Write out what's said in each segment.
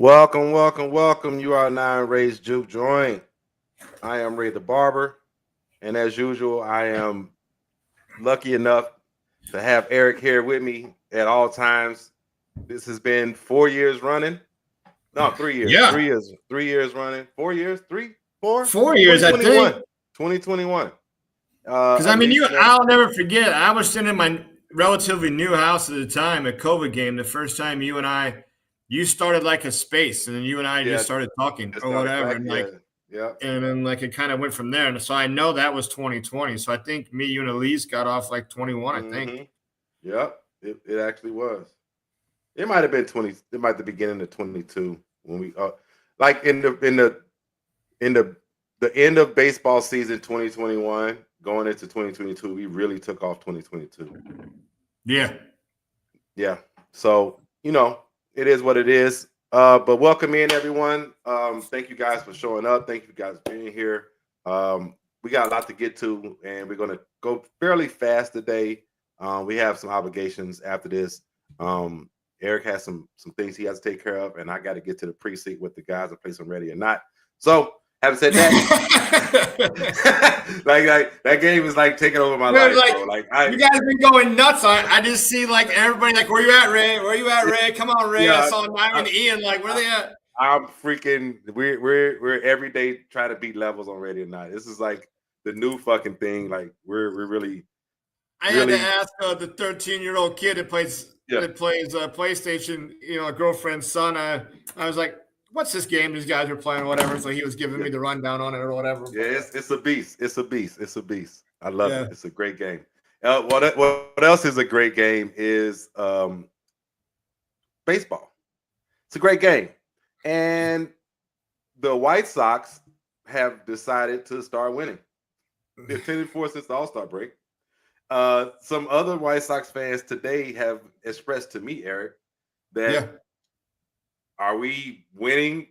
Welcome, welcome, welcome. You are now in Ray's Juke Joint. I am Ray the Barber, and as usual, I am lucky enough to have Eric here with me at all times. This has been 4 years running. No, 3 years. Yeah. 3 years. 3 years running. 4 years. 4. 4 years, I think. 2021. Because I'll never forget. I was sitting in my relatively new house at the time, a COVID game. The first time you started like a space, and then you and I just started talking or whatever, and then like it kind of went from there. And so I know that was 2020. So I think me, you, and Elise got off like 21. I think. Yep, it actually was. It might have been 20. It might have the beginning of 22 when we like in the end of baseball season 2021 going into 2022. We really took off 2022. Yeah. So it is what it is. But welcome in everyone. Thank you guys for showing up. Thank you guys for being here. We got a lot to get to, and we're gonna go fairly fast today. We have some obligations after this. Eric has some things he has to take care of, and I got to get to the precinct with the guys to play some Ready or Not. So, having said that, like that game is like taking over my life. You guys been going nuts. I just see like everybody like, where you at, Ray? Where you at, Ray? Come on, Ray. I saw Myron and Ian. Like, where they at? I'm freaking. We're every day trying to beat levels on Ready or Not. This is like the new fucking thing. Like we're really. I had to ask the 13-year-old kid that plays PlayStation, a girlfriend's son. I was like, what's this game these guys are playing or whatever? So he was giving me the rundown on it or whatever. Yeah, it's a beast. It's a beast. It's a beast. I love it. It's a great game. What else is a great game is baseball. It's a great game. And the White Sox have decided to start winning. They're 10-4 since the All-Star break. Some other White Sox fans today have expressed to me, Eric, that are we winning?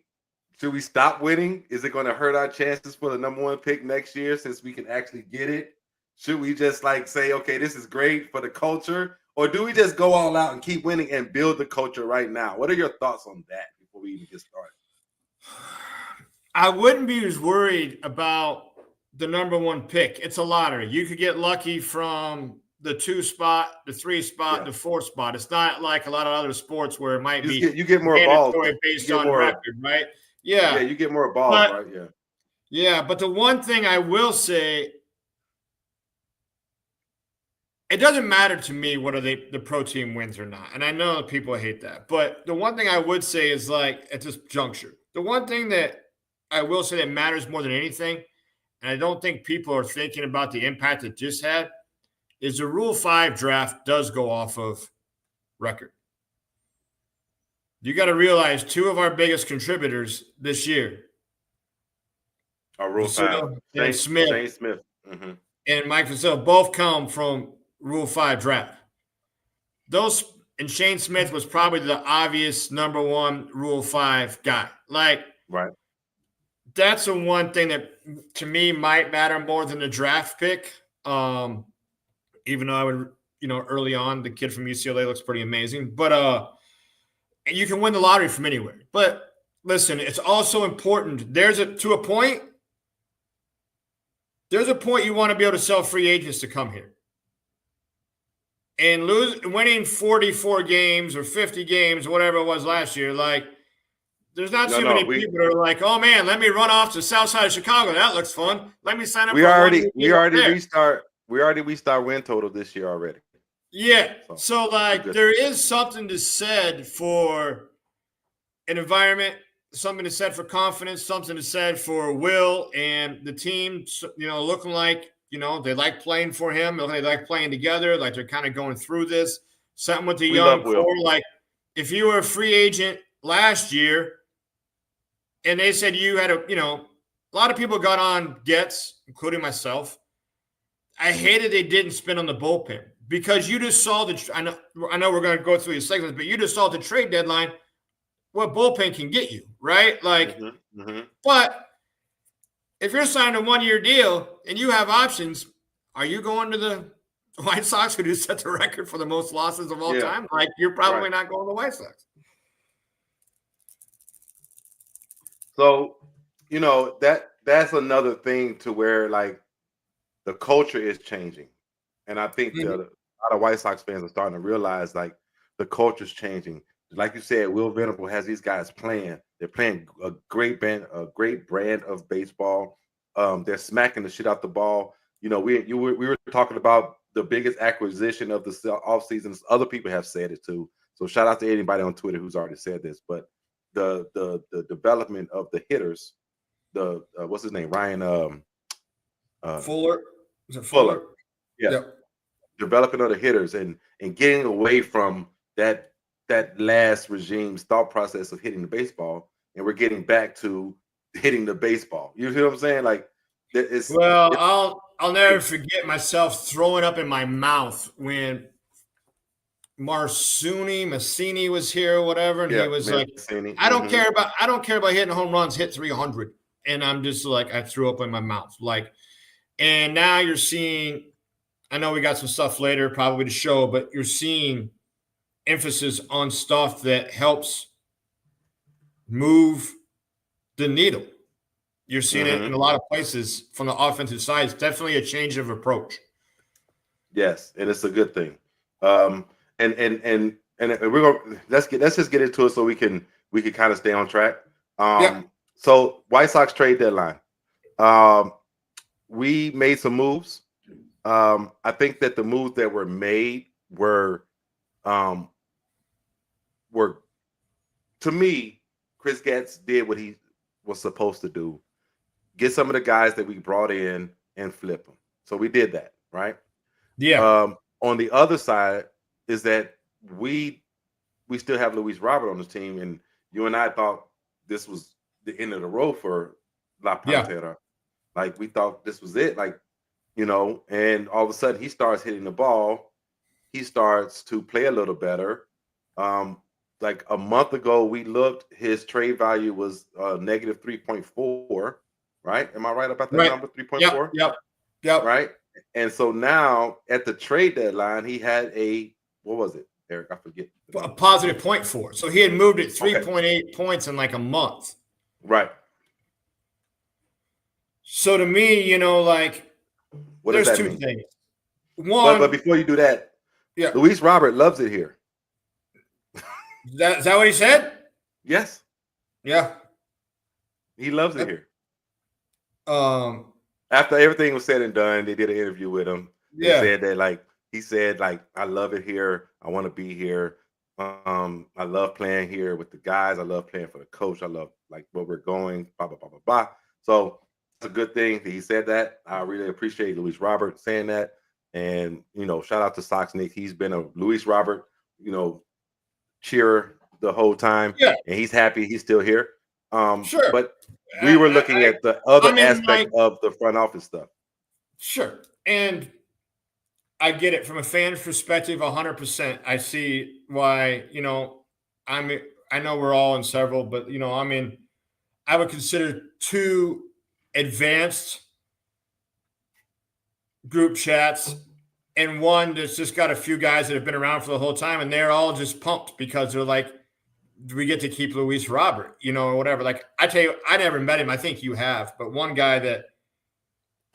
Should we stop winning? Is it going to hurt our chances for the number one pick next year since we can actually get it? Should we just like say, okay, this is great for the culture? Or do we just go all out and keep winning and build the culture right now? What are your thoughts on that before we even get started? I wouldn't be as worried about the number one pick. It's a lottery. You could get lucky from the 2 spot, the 3 spot, the 4 spot. It's not like a lot of other sports where it might be you get more balls based on record, right? Yeah. Yeah, you get more balls, right? Yeah. Yeah, but the one thing I will say, it doesn't matter to me whether the pro team wins or not. And I know people hate that. But the one thing I would say is like at this juncture, the one thing that I will say that matters more than anything, and I don't think people are thinking about the impact it just had, is the Rule 5 draft does go off of record. You got to realize 2 of our biggest contributors this year are Rule 5. Shane Smith. Mm-hmm. And Mike Vasil both come from Rule 5 draft. And Shane Smith was probably the obvious number 1 Rule 5 guy. Right. That's the one thing that to me might matter more than the draft pick. Even though I would, early on, the kid from UCLA looks pretty amazing. But you can win the lottery from anywhere. But listen, it's also important. There's a point you want to be able to sell free agents to come here. And winning 44 games or 50 games, whatever it was last year, there's not too many people that are like, oh man, let me run off to South Side of Chicago. That looks fun. Let me sign up. We already reached our win total this year already. Yeah. So there is something to said for an environment, something to said for confidence, something to said for will, and the team, looking like, they like playing for him. They like playing together. Like they're kind of going through this. Something with the young core. Like if you were a free agent last year, and they said you had a lot of people got on Getz, including myself. I hated they didn't spend on the bullpen because you just saw I know we're going to go through these segments, but you just saw the trade deadline what bullpen can get you, right? But if you're signing a 1-year deal and you have options, are you going to the White Sox, who just set the record for the most losses of all time? You're probably not going to the White Sox. So, that's another thing to where like the culture is changing. And I think that a lot of White Sox fans are starting to realize like the culture's changing. Like you said, Will Venable has these guys playing. They're playing a great brand of baseball. They're smacking the shit out the ball. We were talking about the biggest acquisition of the offseason. Other people have said it too. So shout out to anybody on Twitter who's already said this. But the development of the hitters, what's his name, Ryan Fuller. Is it Fuller? Yeah. Yep. Developing of the hitters and getting away from that last regime's thought process of hitting the baseball, and we're getting back to hitting the baseball. You know what I'm saying? Like, I'll never forget myself throwing up in my mouth when Massini was here or whatever, and he was Massini. Like, I don't care about hitting home runs, hit 300, and I'm just like, I threw up in my mouth, like. And now you're seeing, I know we got some stuff later probably to show, but you're seeing emphasis on stuff that helps move the needle. You're seeing it in a lot of places from the offensive side. It's definitely a change of approach. Yes, and it's a good thing. And we're gonna let's just get into it so we can kind of stay on track. So White Sox trade deadline. We made some moves. I think that the moves that were made were to me, Chris Getz did what he was supposed to do. Get some of the guys that we brought in and flip them. So we did that, right? Yeah. On the other side is that we still have Luis Robert on the team, and you and I thought this was the end of the road for La Pantera. Yeah. Like, we thought this was it, like, and all of a sudden he starts hitting the ball. He starts to play a little better. Like a month ago, we looked, his trade value was negative 3.4, right? Am I right about that number, 3.4? Yep. Right? And so now at the trade deadline, he had what was it, Eric? I forget. A positive 0.4. So he had moved it 3.8 points in like a month. Right. So to me, like, there's two things. One, but before you do that, Luis Robert loves it here. Is that what he said? Yes. Yeah. He loves it here. After everything was said and done, they did an interview with him. They said that, he said, I love it here. I want to be here. I love playing here with the guys. I love playing for the coach. I love where we're going. Blah blah blah blah blah. So it's a good thing that he said that. I really appreciate Luis Robert saying that. And shout out to Sox Nick. He's been a Luis Robert, cheerer the whole time. Yeah. And he's happy he's still here. Sure. But we were looking at the other aspect of the front office stuff. Sure. And I get it from a fan's perspective, 100%. I see why, I know we're all in several, but, I would consider 2 advanced group chats and one that's just got a few guys that have been around for the whole time, and they're all just pumped because they're like, do we get to keep Luis Robert, or whatever. Like, I tell you, I never met him. I think you have, but one guy that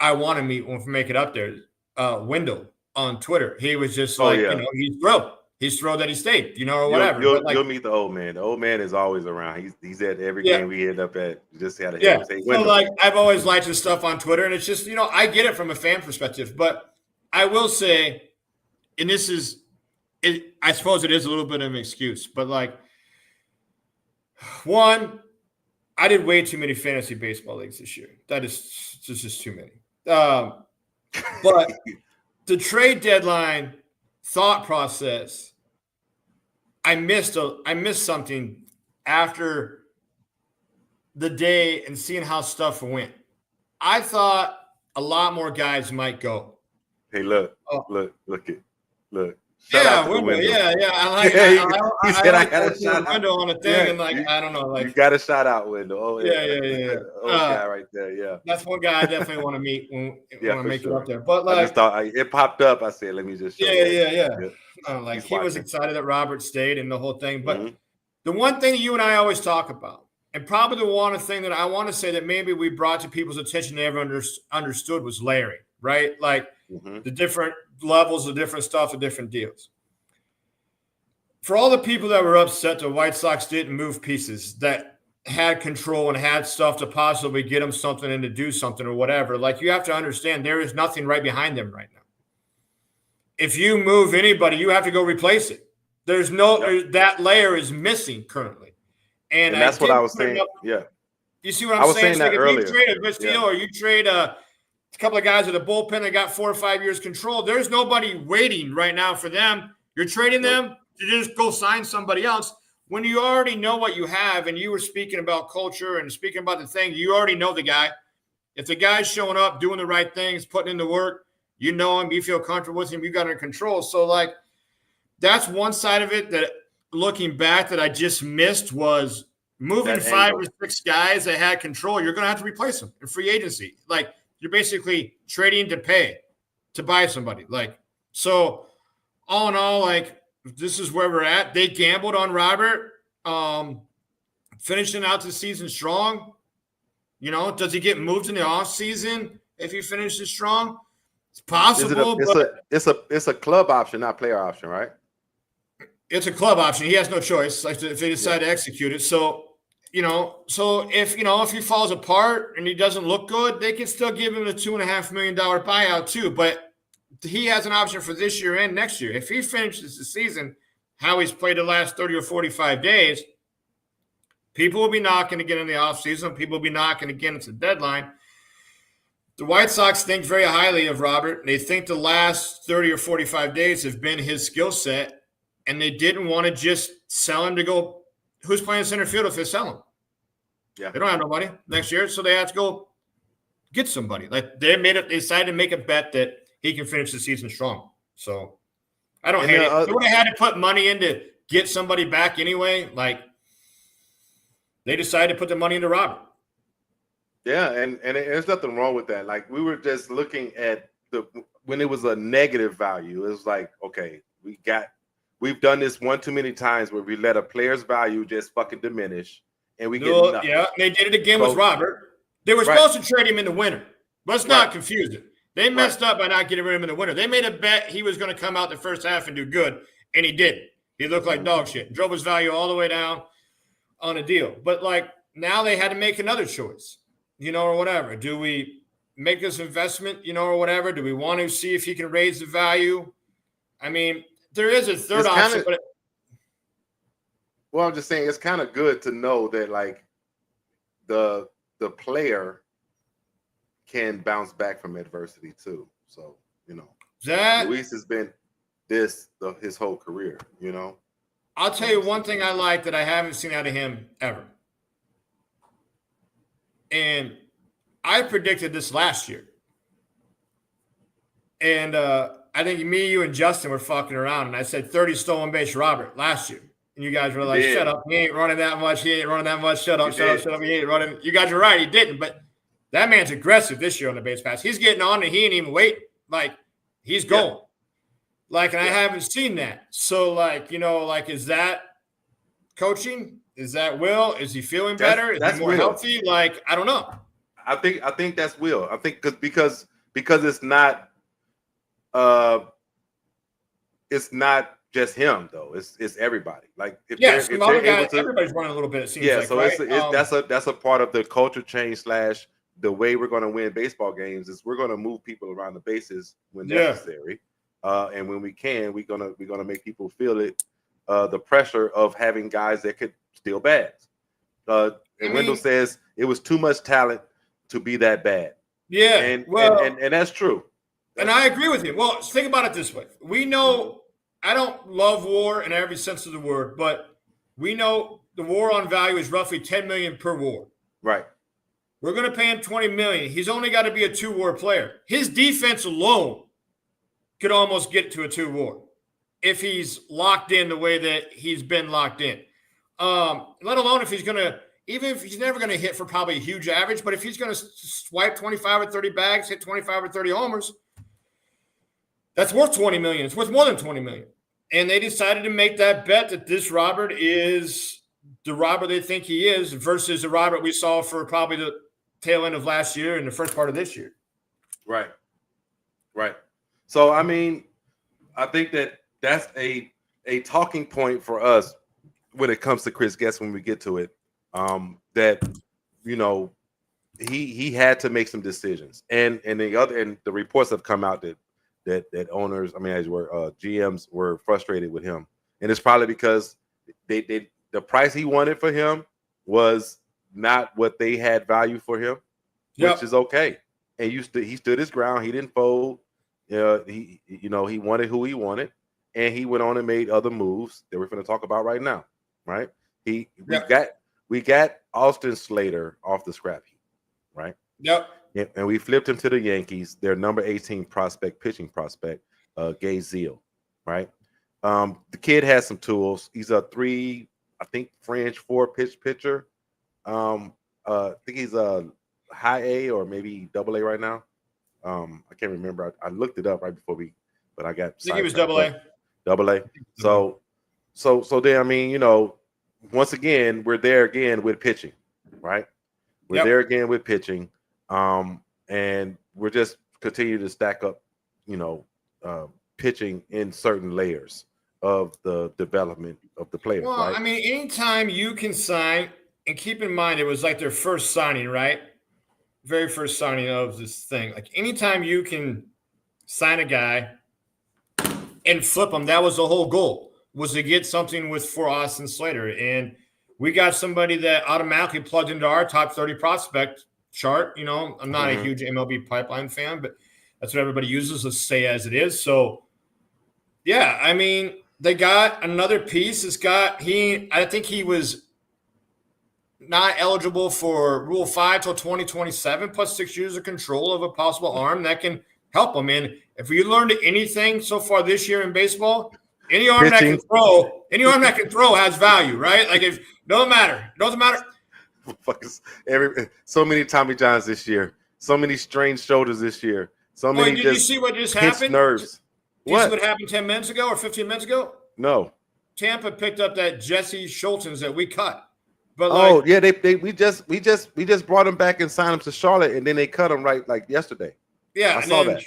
I want to meet when we make it up there, Wendell on Twitter. He was just he's thrilled. He's thrilled that he stayed, or whatever. You'll meet the old man. The old man is always around. He's at every game we end up at. Just had a say, so I've always liked his stuff on Twitter, and it's just I get it from a fan perspective, but I will say, and this is, I suppose it is a little bit of an excuse, but one, I did way too many fantasy baseball leagues this year. That is just too many. But the trade deadline thought process, I missed something after the day and seeing how stuff went. I thought a lot more guys might go. Hey, look. Shout out to Wendell. Yeah. He said I got a shout out Wendell on a thing, and I don't know, you got a shout out, Wendell. Oh yeah. Guy right there. Yeah, that's one guy I definitely want to meet when I make it up there. But I just thought it popped up. I said, let me just show he was excited that Robert stayed and the whole thing. But the one thing you and I always talk about, And probably the one thing that I want to say that maybe we brought to people's attention they never understood was Larry, right? Like the different levels of different stuff, the different deals. For all the people that were upset the White Sox didn't move pieces that had control and had stuff to possibly get them something and to do something or whatever, like you have to understand there is nothing right behind them right now. If you move anybody, you have to go replace it. There's no that layer is missing currently. And that's what I was saying. You see what I'm saying? Like if you trade a Castillo or you trade a couple of guys with a bullpen that got 4 or 5 years control, there's nobody waiting right now for them. You're trading them to just go sign somebody else when you already know what you have. And you were speaking about culture and speaking about the thing. You already know the guy. If the guy's showing up, doing the right things, putting in the work, you know him, you feel comfortable with him, you got it in control. So, like, that's one side of it that looking back that I just missed was moving that 5 or 6 guys that had control. You're going to have to replace them in free agency. Like, you're basically trading to pay to buy somebody. Like, so all in all, like, this is where we're at. They gambled on Robert, finishing out the season strong. You know, does he get moved in the offseason if he finishes strong? It's possible. It's a club option, not player option, right? It's a club option. He has no choice. Like if they decide to execute it. So, if he falls apart and he doesn't look good, they can still give him a $2.5 million buyout too. But he has an option for this year and next year. If he finishes the season how he's played the last 30 or 45 days, people will be knocking again in the offseason. People will be knocking again at the deadline. The White Sox think very highly of Robert. They think the last 30 or 45 days have been his skill set. And they didn't want to just sell him to go, who's playing center field if they sell him? Yeah. They don't have nobody next year, so they have to go get somebody. Like they decided to make a bet that he can finish the season strong. So I don't hate it. They would have had to put money in to get somebody back anyway. Like they decided to put the money into Robert. Yeah, and there's nothing wrong with that. Like we were just looking at when it was a negative value, it was like, okay, we've done this one too many times where we let a player's value just fucking diminish and we get nothing. Yeah, they did it again with Robert. They were supposed to trade him in the winter. Let's not confuse it. They messed up by not getting rid of him in the winter. They made a bet he was going to come out the first half and do good, and he didn't. He looked like dog shit. Drove his value all the way down on a deal. But, like, now they had to make another choice, or whatever. Do we make this investment, or whatever? Do we want to see if he can raise the value? I mean – there is a third option. I'm just saying it's kind of good to know that like the player can bounce back from adversity too. So, Luis has been his whole career, I'll tell you one thing I like that I haven't seen out of him ever. And I predicted this last year. And I think me, you, and Justin were fucking around, and I said 30 stolen base Robert last year. And you guys were like, shut up. He ain't running that much. He ain't running that much. Shut up. He ain't running. You guys are right. He didn't. But that man's aggressive this year on the base pass. He's getting on, and he ain't even waiting. Like, he's going. Yeah. Like, and I haven't seen that. So, like, is that coaching? Is that Will? Is he feeling better? Is he more healthy? Like, I don't know. I think that's Will. I think because it's not just him though. It's everybody. Like if everybody's running a little bit. It seems like, so right? That's a part of the culture change / the way we're going to win baseball games is we're going to move people around the bases when necessary, and when we can, we're gonna make people feel it, the pressure of having guys that could steal bags. And Wendell says it was too much talent to be that bad. Yeah, and that's true. And I agree with you. Well, think about it this way. We know I don't love WAR in every sense of the word, but we know the WAR on value is roughly $10 million per WAR. Right. We're going to pay him $20 million. He's only got to be a 2 WAR player. His defense alone could almost get to a 2 WAR if he's locked in the way that he's been locked in. Let alone if he's going to, even if he's never going to hit for probably a huge average, but if he's going to swipe 25 or 30 bags, hit 25 or 30 homers, that's worth $20 million. It's worth more than $20 million. And they decided to make that bet that this Robert is the Robert they think he is versus the Robert we saw for probably the tail end of last year and the first part of this year. Right. So, I mean, I think that's a talking point for us when it comes to Chris Getz when we get to it. That, you know, he had to make some decisions, and the reports have come out that owners, I mean, as were GMs were frustrated with him, and it's probably because the price he wanted for him was not what they had value for him, which is okay. And he stood his ground. He didn't fold. He wanted who he wanted, and he went on and made other moves that we're going to talk about right now. Right? We got Austin Slater off the scrap heap. Right? Yep. And we flipped him to the Yankees. Their number 18 pitching prospect, Gay Zeal. Right? The kid has some tools. He's a 3, I think, French 4-pitch pitcher. I think he's a high A or maybe double A right now. I can't remember. I looked it up right before but I got. I think he was double A. Double A. So then, I mean, you know, once again, we're there again with pitching, right? We're there again with pitching, and we're just continue to stack up, you know, pitching in certain layers of the development of the player. Well, right? I mean, anytime you can sign, and keep in mind, it was like their first signing, right? Very first signing of this thing. Like anytime you can sign a guy and flip him, that was the whole goal, was to get something for Austin Slater. And we got somebody that automatically plugged into our top 30 prospect chart. You know, I'm not a huge MLB pipeline fan, but that's what everybody uses. Let's say as it is. So, yeah, I mean, they got another piece. I think he was not eligible for Rule 5 till 2027, plus 6 years of control of a possible arm that can help him. And if we learned anything so far this year in baseball, any arm that can throw has value, right? Like it doesn't matter. So many Tommy Johns this year, so many strained shoulders this year, so many. Did you see what just happened? Nerves. Did you see what happened 10 minutes ago or 15 minutes ago? No. Tampa picked up that Jesse Schultens that we cut. But we just brought him back and signed him to Charlotte, and then they cut him right like yesterday. Yeah, I saw that.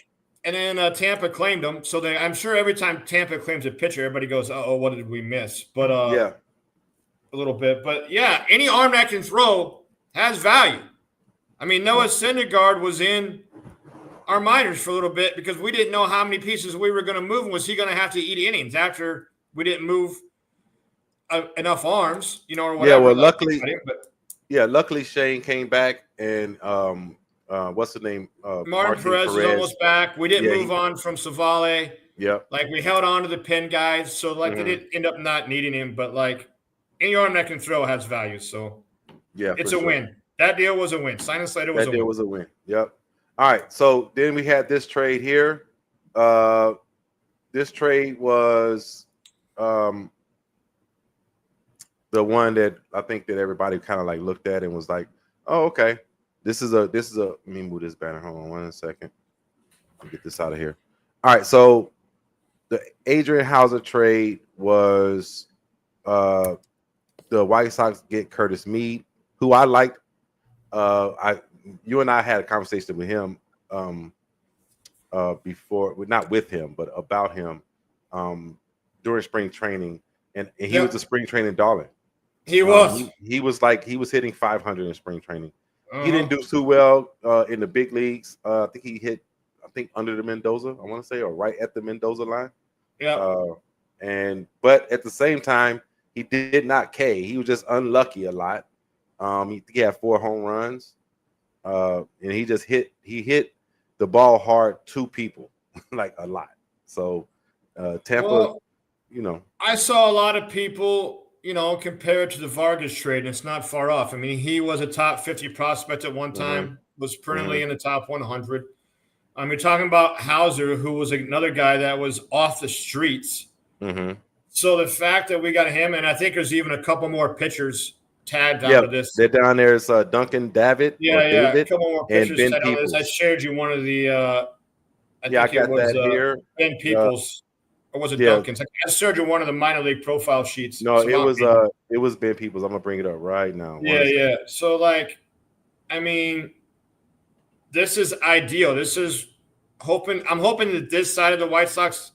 And then Tampa claimed him. So I'm sure every time Tampa claims a pitcher, everybody goes, "Oh, what did we miss?" But a little bit. But yeah, any arm that can throw has value. I mean, Noah Syndergaard was in our minors for a little bit because we didn't know how many pieces we were going to move. Was he going to have to eat innings after we didn't move enough arms, you know, or whatever? Yeah, luckily Shane came back and what's the name? Martin Perez is almost back. We didn't move on from Savale. Yeah. Like we held on to the pin guys. So they didn't end up not needing him. But like any arm that can throw has value. So yeah, it's a win. That deal was a win. Signing Slater was a win. Yep. All right. So then we had this trade here. This trade was the one that I think that everybody kind of like looked at and was like, oh, okay. This is let me move this banner. Hold on 1 second. I'll get this out of here. All right. So the Adrian Hauser trade was the White Sox get Curtis Mead, who I liked. You and I had a conversation with him before, not with him, but about him during spring training. And he was a spring training darling. He was. He was hitting 500 in spring training. He didn't do too well in the big leagues. I think he hit, under the Mendoza, I want to say, or right at the Mendoza line. Yeah. But at the same time, he did not K. He was just unlucky a lot. He had 4 home runs, and he hit the ball hard 2 people, like a lot. So Tampa, I saw a lot of people, compare it to the Vargas trade, and it's not far off. I mean, he was a top 50 prospect at one time, was perennially in the top 100. You're talking about Hauser, who was another guy that was off the streets. So the fact that we got him, and I think there's even a couple more pitchers tagged onto this. They're down there. It's Duncan David. David, a couple more pitchers Ben tagged onto this. I shared you one of the I got that here. Ben Peoples. Or was it Duncan's? I shared you one of the minor league profile sheets. No, it It was Ben Peoples. I'm gonna bring it up right now. Yeah. So like, I mean, this is ideal. This is I'm hoping that this side of the White Sox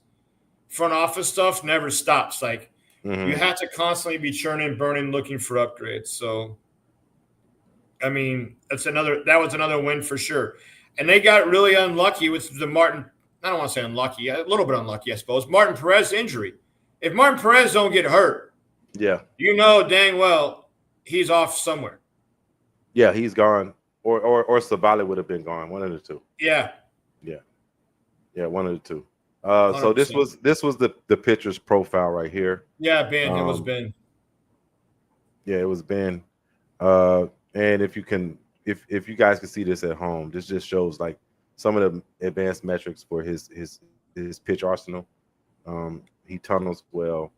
front office stuff never stops. Like, you have to constantly be churning, burning, looking for upgrades. So, I mean, that was another win for sure. And they got really unlucky with the Martin. I don't want to say unlucky, a little bit unlucky, I suppose. Martin Perez injury. If Martin Perez don't get hurt, you know dang well he's off somewhere. Yeah, he's gone, or Savali would have been gone. One of the two. Yeah, one of the two. So this was the pitcher's profile right here. Yeah, Ben. It was Ben. Yeah, it was Ben. And if you guys can see this at home, this just shows like some of the advanced metrics for his pitch arsenal. He tunnels well.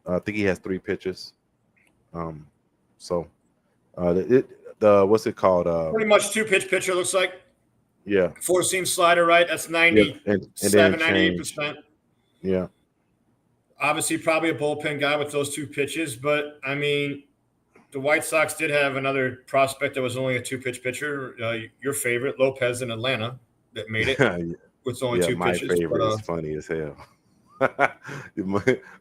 I think he has 3 pitches. So what's it called? Pretty much 2-pitch pitcher looks like. Yeah. 4-seam slider, right? That's 98%. Yeah. Obviously, probably a bullpen guy with those 2 pitches, but I mean, the White Sox did have another prospect that was only a 2-pitch pitcher. Your favorite, Lopez in Atlanta, that made it with only 2 pitches. My favorite is funny as hell.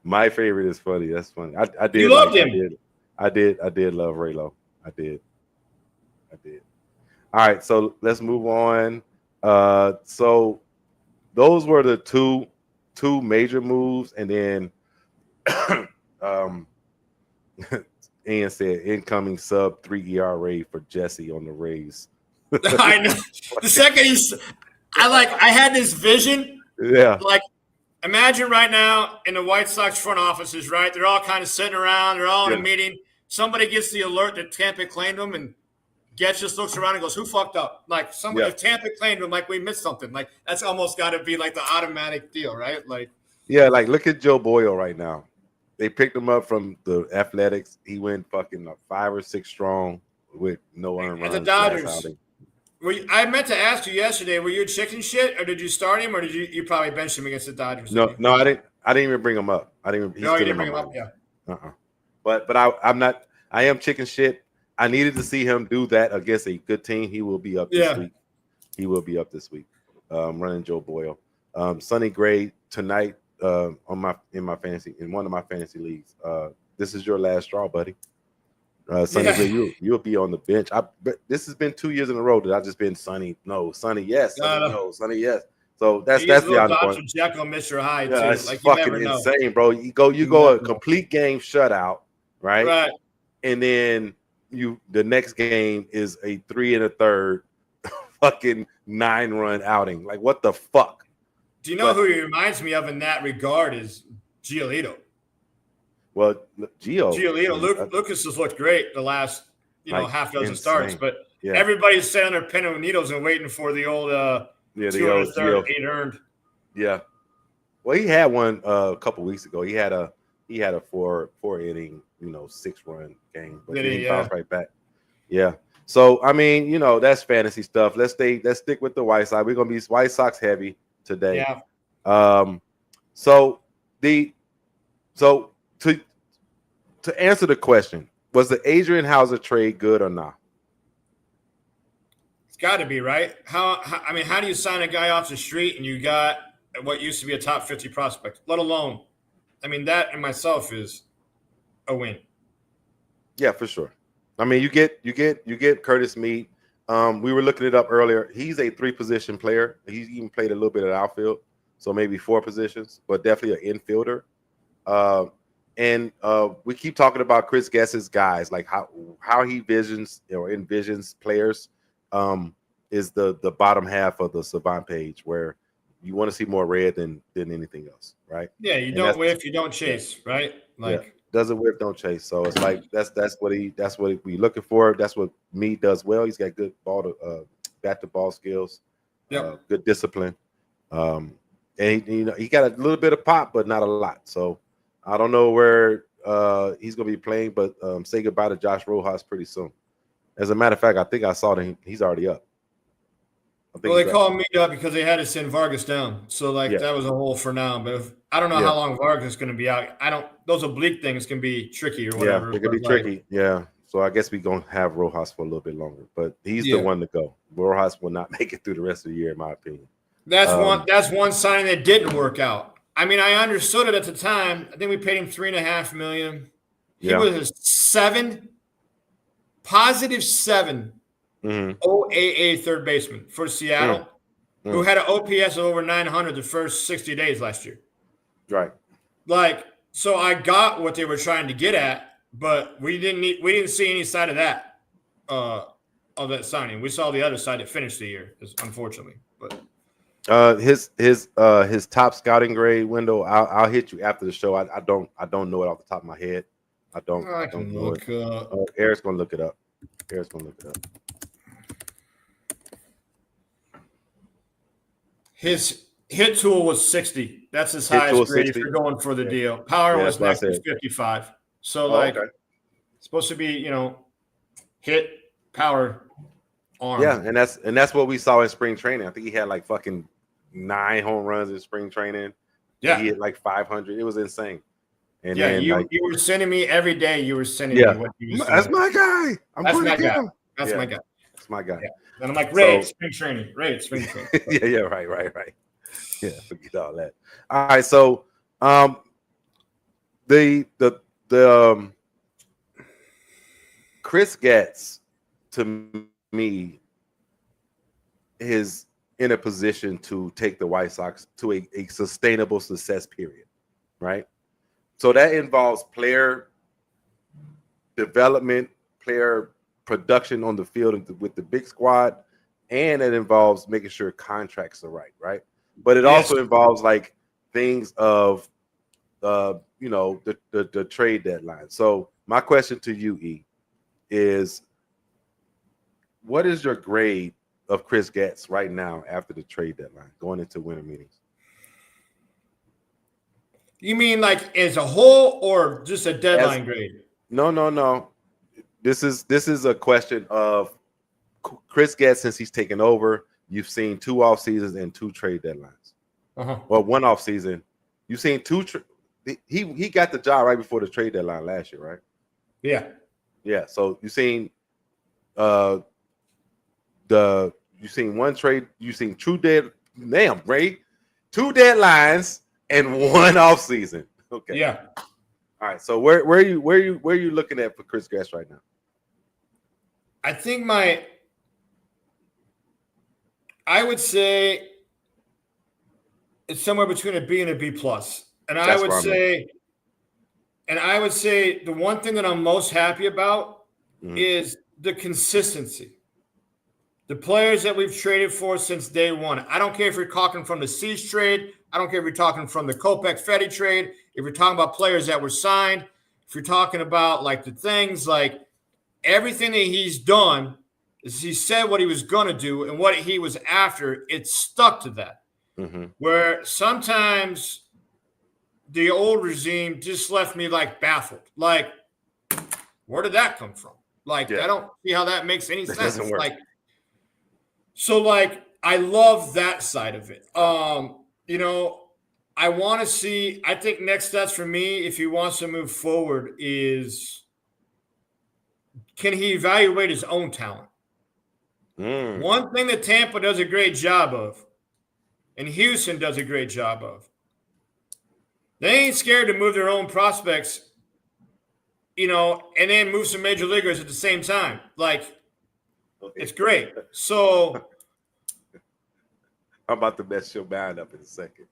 My favorite is funny. That's funny. I did. You loved him. I did love Raylo. I did. All right, so let's move on. So those were the two major moves, and then Ian said incoming sub 3 ERA for Jesse on the Rays. I know. The second I had this vision. Yeah. Like, imagine right now in the White Sox front offices, right? They're all kind of sitting around. They're all in a meeting. Somebody gets the alert that Tampa claimed them, and Getz just looks around and goes, "Who fucked up?" Like, if Tampa claimed him, like, we missed something. Like, that's almost got to be like the automatic deal, right? Like, yeah, like look at Joe Boyle right now. They picked him up from the Athletics. He went fucking 5 or 6 strong with no earned runs. At the Dodgers. I meant to ask you yesterday, were you chicken shit, or did you start him, or did you probably bench him against the Dodgers? No, I didn't even bring him up. I didn't. No, you didn't bring him up. Yeah. But I'm not. I am chicken shit. I needed to see him do that against a good team. He will be up this week. He will be up this week. Running Joe Boyle. Sonny Gray tonight in one of my fantasy leagues. This is your last straw, buddy. Sonny Gray, you'll be on the bench. But this has been 2 years in a row that I've just been Sonny. No, Sonny, yes. Sonny, no, Sonny, yes. So that's the Dr. Jekyll, Mr. Hyde, too. It's like, fucking insane, bro. You go a complete game shutout, right? Right. And then the next game is a 3 1/3 fucking 9-run outing. Like, what the fuck? Do you know who he reminds me of in that regard is Giolito? Well, Giolito, Lucas has looked great the last half dozen starts, but everybody's sitting on their pin and needles and waiting for the old 2 1/3 8 earned. Yeah. Well, he had one a couple weeks ago. He had a 4 inning 6-run game, but he bounced right back. Yeah. So I mean, that's fantasy stuff. Let's stick with the White Sox. We're gonna be White Sox heavy today. Yeah. So to answer the question, was the Adrian Hauser trade good or not? It's got to be, right? How do you sign a guy off the street and you got what used to be a top 50 prospect, let alone, that in myself is a win. Yeah, for sure. I mean, you get Curtis Mead. We were looking it up earlier. He's a 3-position player. He's even played a little bit of outfield, so maybe 4 positions, but definitely an infielder. And we keep talking about Chris Guess's guys, like how he envisions players is the bottom half of the Savant page, where you want to see more red than anything else, right? Yeah, you don't whiff, you don't chase, right? Like, doesn't whip, don't chase. So it's like that's what we looking for. That's what Mead does well. He's got good bat to ball skills, good discipline, and he got a little bit of pop, but not a lot. So I don't know where he's gonna be playing, but say goodbye to Josh Rojas pretty soon. As a matter of fact, I think I saw that he's already up. Well, they called me up because they had to send Vargas down. So, that was a hole for now. But I don't know how long Vargas is going to be out. Those oblique things can be tricky or whatever. Yeah, it can be tricky. Yeah. So I guess we're going to have Rojas for a little bit longer. But he's the one to go. Rojas will not make it through the rest of the year, in my opinion. That's one signing that didn't work out. I mean, I understood it at the time. I think we paid him $3.5 million. He was a positive 7 OAA third baseman for Seattle, who had an OPS of over 900 the first 60 days last year. Right. So I got what they were trying to get at, but we didn't see any side of that of that signing. We saw the other side that finished the year, unfortunately. But his top scouting grade window, I'll hit you after the show. I don't know it off the top of my head. I don't know it. Eric's gonna look it up. His hit tool was 60. That's his highest grade if you're going for the deal. Power was next to 55. So supposed to be, hit, power, arm. Yeah, and that's what we saw in spring training. I think he had like fucking 9 home runs in spring training. Yeah, he had like 500. It was insane. And then, you were sending me every day. You were sending me what you were That's my guy. That's my guy. That's my guy. That's my guy. Yeah. And I'm like, Ray, spring training. Yeah, right. Yeah, forget all that. All right, so the Chris Getz, to me, is in a position to take the White Sox to a sustainable success period, right? So that involves player development, player production on the field with the big squad, and it involves making sure contracts are right? But it also involves like things of the trade deadline. So my question to you, E, is what is your grade of Chris Getz right now after the trade deadline, going into winter meetings? You mean like as a whole or just a deadline grade? No. This is a question of Chris Getz since he's taken over. You've seen 2 off seasons and 2 trade deadlines. Well, 1 off season. You've seen 2. He got the job right before the trade deadline last year, right? Yeah. So you've seen you've seen 1 trade. You've seen 2 deadlines and 1 off season. Okay. Yeah. All right. So where are you looking at for Chris Getz right now? I think I would say it's somewhere between a B and a B plus. And I would say the one thing that I'm most happy about is the consistency. The players that we've traded for since day one. I don't care if you're talking from the Cease trade. I don't care if you're talking from the Kopech-Fedde trade. If you're talking about players that were signed. If you're talking about like the things like everything that he's done is he said what he was going to do and what he was after. It stuck to that. Where sometimes the old regime just left me like baffled. Like, where did that come from? Like, I don't see how that makes any sense. Like, so like, I love that side of it. I want to see, I think next steps for me, if he wants to move forward, is can he evaluate his own talent? One thing that Tampa does a great job of, and Houston does a great job of, they ain't scared to move their own prospects, and then move some major leaguers at the same time. Like, it's great. So I'm about to mess your mind up in a second.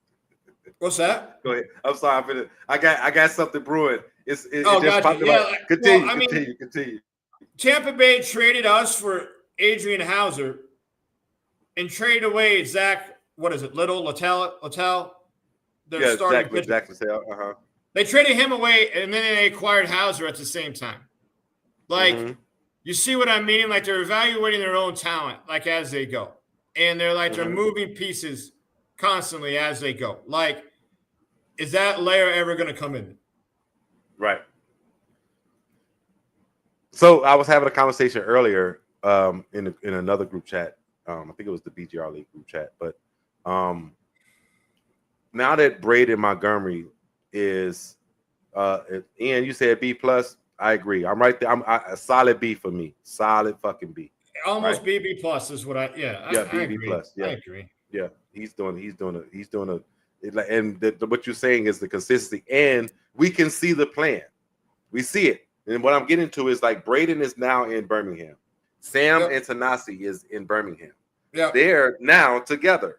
What's that? Go ahead. I'm sorry. I got something brewing. It just gotcha. popped in my. Continue. Tampa Bay traded us for Adrian Hauser and traded away Zach. What is it? Littell. Zach Littell. They traded him away, and then they acquired Hauser at the same time. Like, you see what I mean? Like, they're evaluating their own talent, like, as they go. And they're like, they're moving pieces constantly as they go. Like, is that layer ever going to come in? Right. So I was having a conversation earlier in another group chat I think it was the BGR League group chat. But now that Braden Montgomery is, Ian, you said B plus. I agree. I'm right there. I'm a solid B for me. Solid fucking B. Almost right? BB plus is what I. Yeah. BB plus. Yeah. I agree. Yeah, he's doing what you're saying is the consistency, and we can see the plan. We see it. And what I'm getting to is like Braden is now in Birmingham. Sam and Tanasi is in Birmingham. Yeah, they're now together,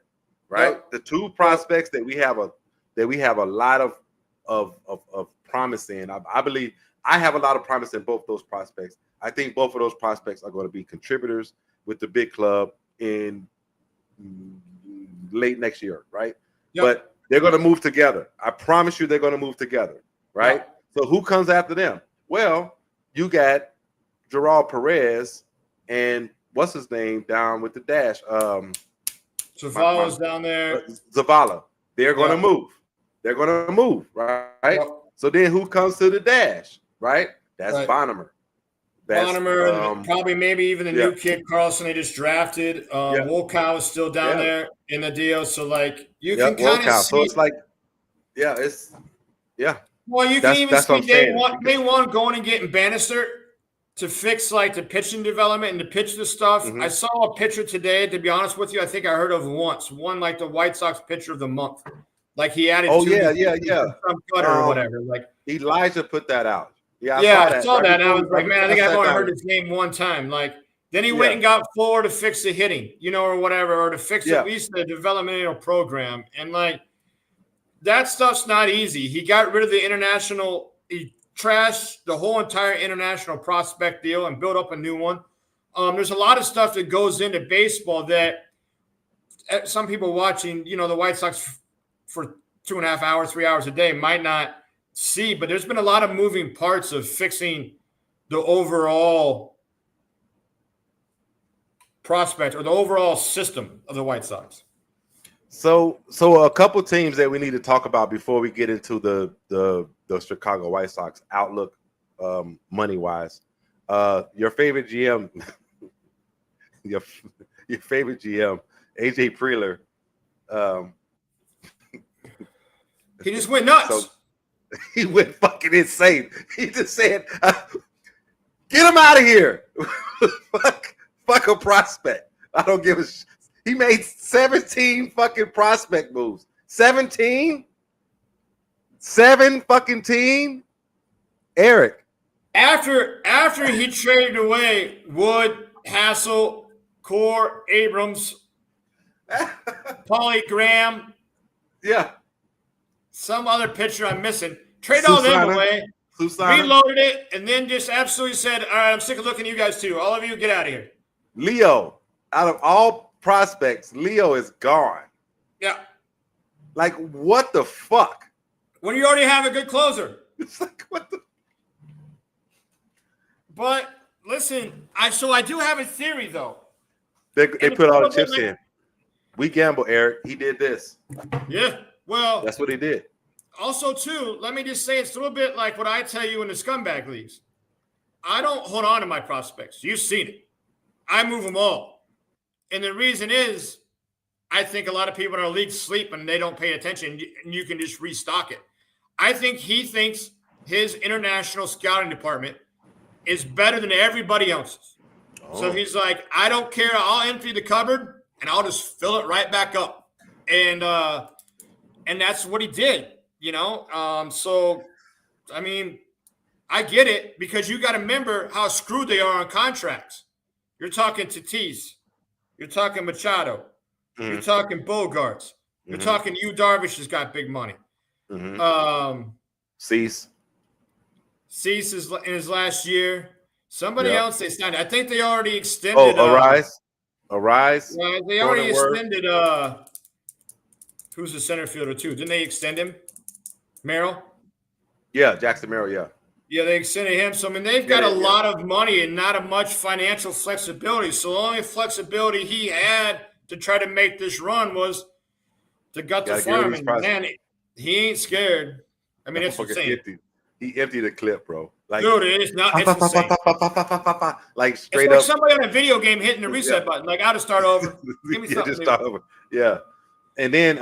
right? Yep. The two prospects that we have a lot of promise in. I believe I have a lot of promise in both those prospects. I think both of those prospects are going to be contributors with the big club in late next year, right? Yep. But they're going to move together. I promise you they're going to move together, right? Yep. So who comes after them? Well, you got Gerald Perez and what's his name down with the dash? Zavala's down there. Zavala. They're going to move. They're going to move, right? Yep. So then who comes to the dash, right? That's right. Bonnemer. Bonnemer, probably maybe even the new kid Carlson they just drafted. Wolkow is still down there in the deal. So like you can kind of see. So it's like, Well, you can even see day one going and getting Bannister to fix like the pitching development and to pitch the stuff. Mm-hmm. I saw a pitcher today. To be honest with you, I think I heard of one like the White Sox pitcher of the month. Like he added. Oh some cutter or whatever. Like Elijah put that out. I saw that. And I was like, man, I think I've only heard his name one time. Like, then he went and got Fuller to fix the hitting, or whatever, or to fix at least the developmental program. And like, that stuff's not easy. He got rid of the international. He trashed the whole entire international prospect deal and built up a new one. There's a lot of stuff that goes into baseball that some people watching, the White Sox for 2.5 hours, 3 hours a day might not see, but there's been a lot of moving parts of fixing the overall prospect or the overall system of the White Sox. So a couple teams that we need to talk about before we get into the Chicago White Sox outlook, money wise. Your favorite GM, your favorite GM, AJ Preller. He just went nuts. He went fucking insane. He just said, "Get him out of here." fuck a prospect. I don't give a shit. He made 17 fucking prospect moves. 17? 7 fucking team? Eric. After he traded away Wood, Hassel, Core, Abrams, Paulie Graham. Yeah. Some other pitcher I'm missing. Trade all them away. Reloaded it, and then just absolutely said, all right, I'm sick of looking at you guys too. All of you, get out of here. Leo, out of all prospects, Leo is gone. Yeah. Like, what the fuck? When you already have a good closer. It's like, what the? But, listen, I do have a theory, though. They put all the chips in. We gamble, Eric. He did this. Yeah. Well, that's what he did. Also, too, let me just say it's a little bit like what I tell you in the scumbag leagues. I don't hold on to my prospects. You've seen it. I move them all. And the reason is I think a lot of people in our league sleep and they don't pay attention, and you can just restock it. I think he thinks his international scouting department is better than everybody else's. Oh. So he's like, I don't care. I'll empty the cupboard, and I'll just fill it right back up. And that's what he did, So, I mean, I get it because you got to remember how screwed they are on contracts. You're talking Tatis. You're talking Machado. Mm-hmm. You're talking Bogarts. You're talking Yu Darvish has got big money. Mm-hmm. Cease is in his last year. Somebody else they signed. I think they already extended. Arise. Yeah, they already extended. Who's the center fielder too? Didn't they extend him? Merrill? Yeah, Jackson Merrill, yeah. Yeah, they extended him. So, I mean, they've got a lot of money and not a much financial flexibility. So, the only flexibility he had to try to make this run was to gut the farm. And, man, he ain't scared. I mean, it's insane. He emptied the clip, bro. Like, dude, it's not. It's insane. Like It's straight like up. somebody on a video game hitting the reset button. Like, I got to start over. Give me Yeah, something just new. start over. Yeah, and then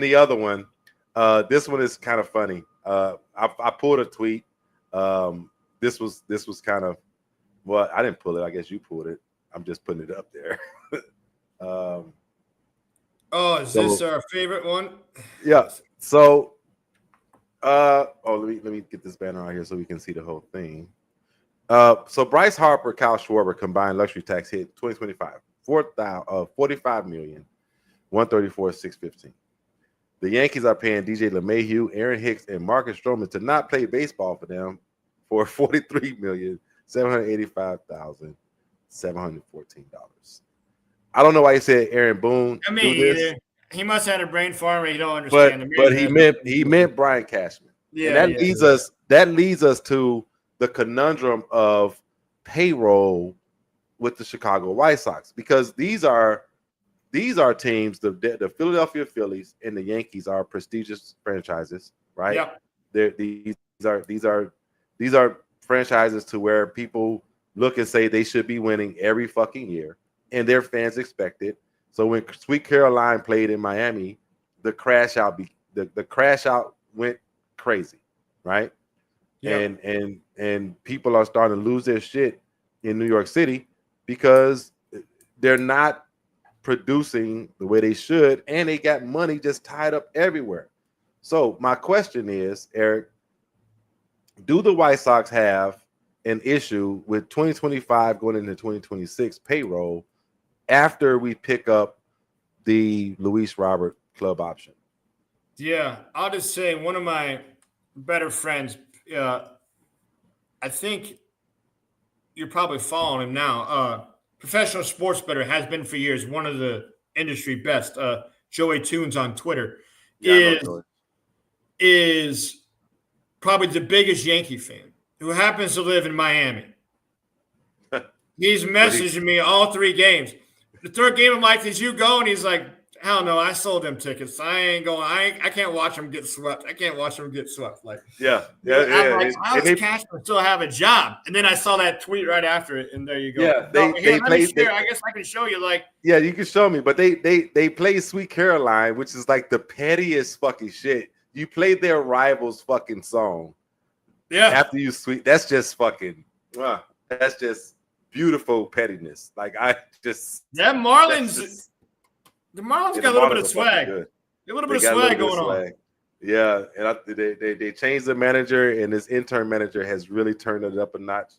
the other one. This one is kind of funny. I pulled a tweet. This was kind of, well, I didn't pull it. I guess you pulled it. I'm just putting it up there. Is this our favorite one? Yeah. So, let me get this banner out here so we can see the whole thing. So Bryce Harper, Kyle Schwarber combined luxury tax hit 2025, 45 million, 134,615. The Yankees are paying DJ LeMahieu, Aaron Hicks, and Marcus Stroman to not play baseball for them for $43,785,714. I don't know why he said Aaron Boone. I mean, he must have had a brain farm. He don't understand. But he meant Brian Cashman. Yeah, and that leads us to the conundrum of payroll with the Chicago White Sox, because these are teams. The Philadelphia Phillies and the Yankees are prestigious franchises, right? Yeah. These are franchises to where people look and say they should be winning every fucking year, and their fans expect it. So when Sweet Caroline played in Miami, the crash out went crazy, right? Yeah. And people are starting to lose their shit in New York City because they're not producing the way they should, and they got money just tied up everywhere. So my question is, Eric, do the White Sox have an issue with 2025 going into 2026 payroll after we pick up the Luis Robert club option? Yeah, I'll just say one of my better friends, I think you're probably following him now. Professional sports bettor, has been for years, one of the industry best. Joey Tunes on Twitter is probably the biggest Yankee fan who happens to live in Miami. He's messaging me all 3 games. The third game, I'm like, did you go? And he's like, hell no, I sold them tickets. I ain't going. I can't watch them get swept. I can't watch them get swept. Like, I'm like, how does Cashman still have a job? And then I saw that tweet right after it, and there you go. Yeah, I guess I can show you. Like, yeah, you can show me. But they play Sweet Caroline, which is like the pettiest fucking shit. You played their rival's fucking song. Yeah. After you sweet, that's just fucking. That's just beautiful pettiness. Like, I just that Marlins. The Marlins got a little bit of swag. A little bit of swag going on. Yeah, and they changed the manager, and this intern manager has really turned it up a notch.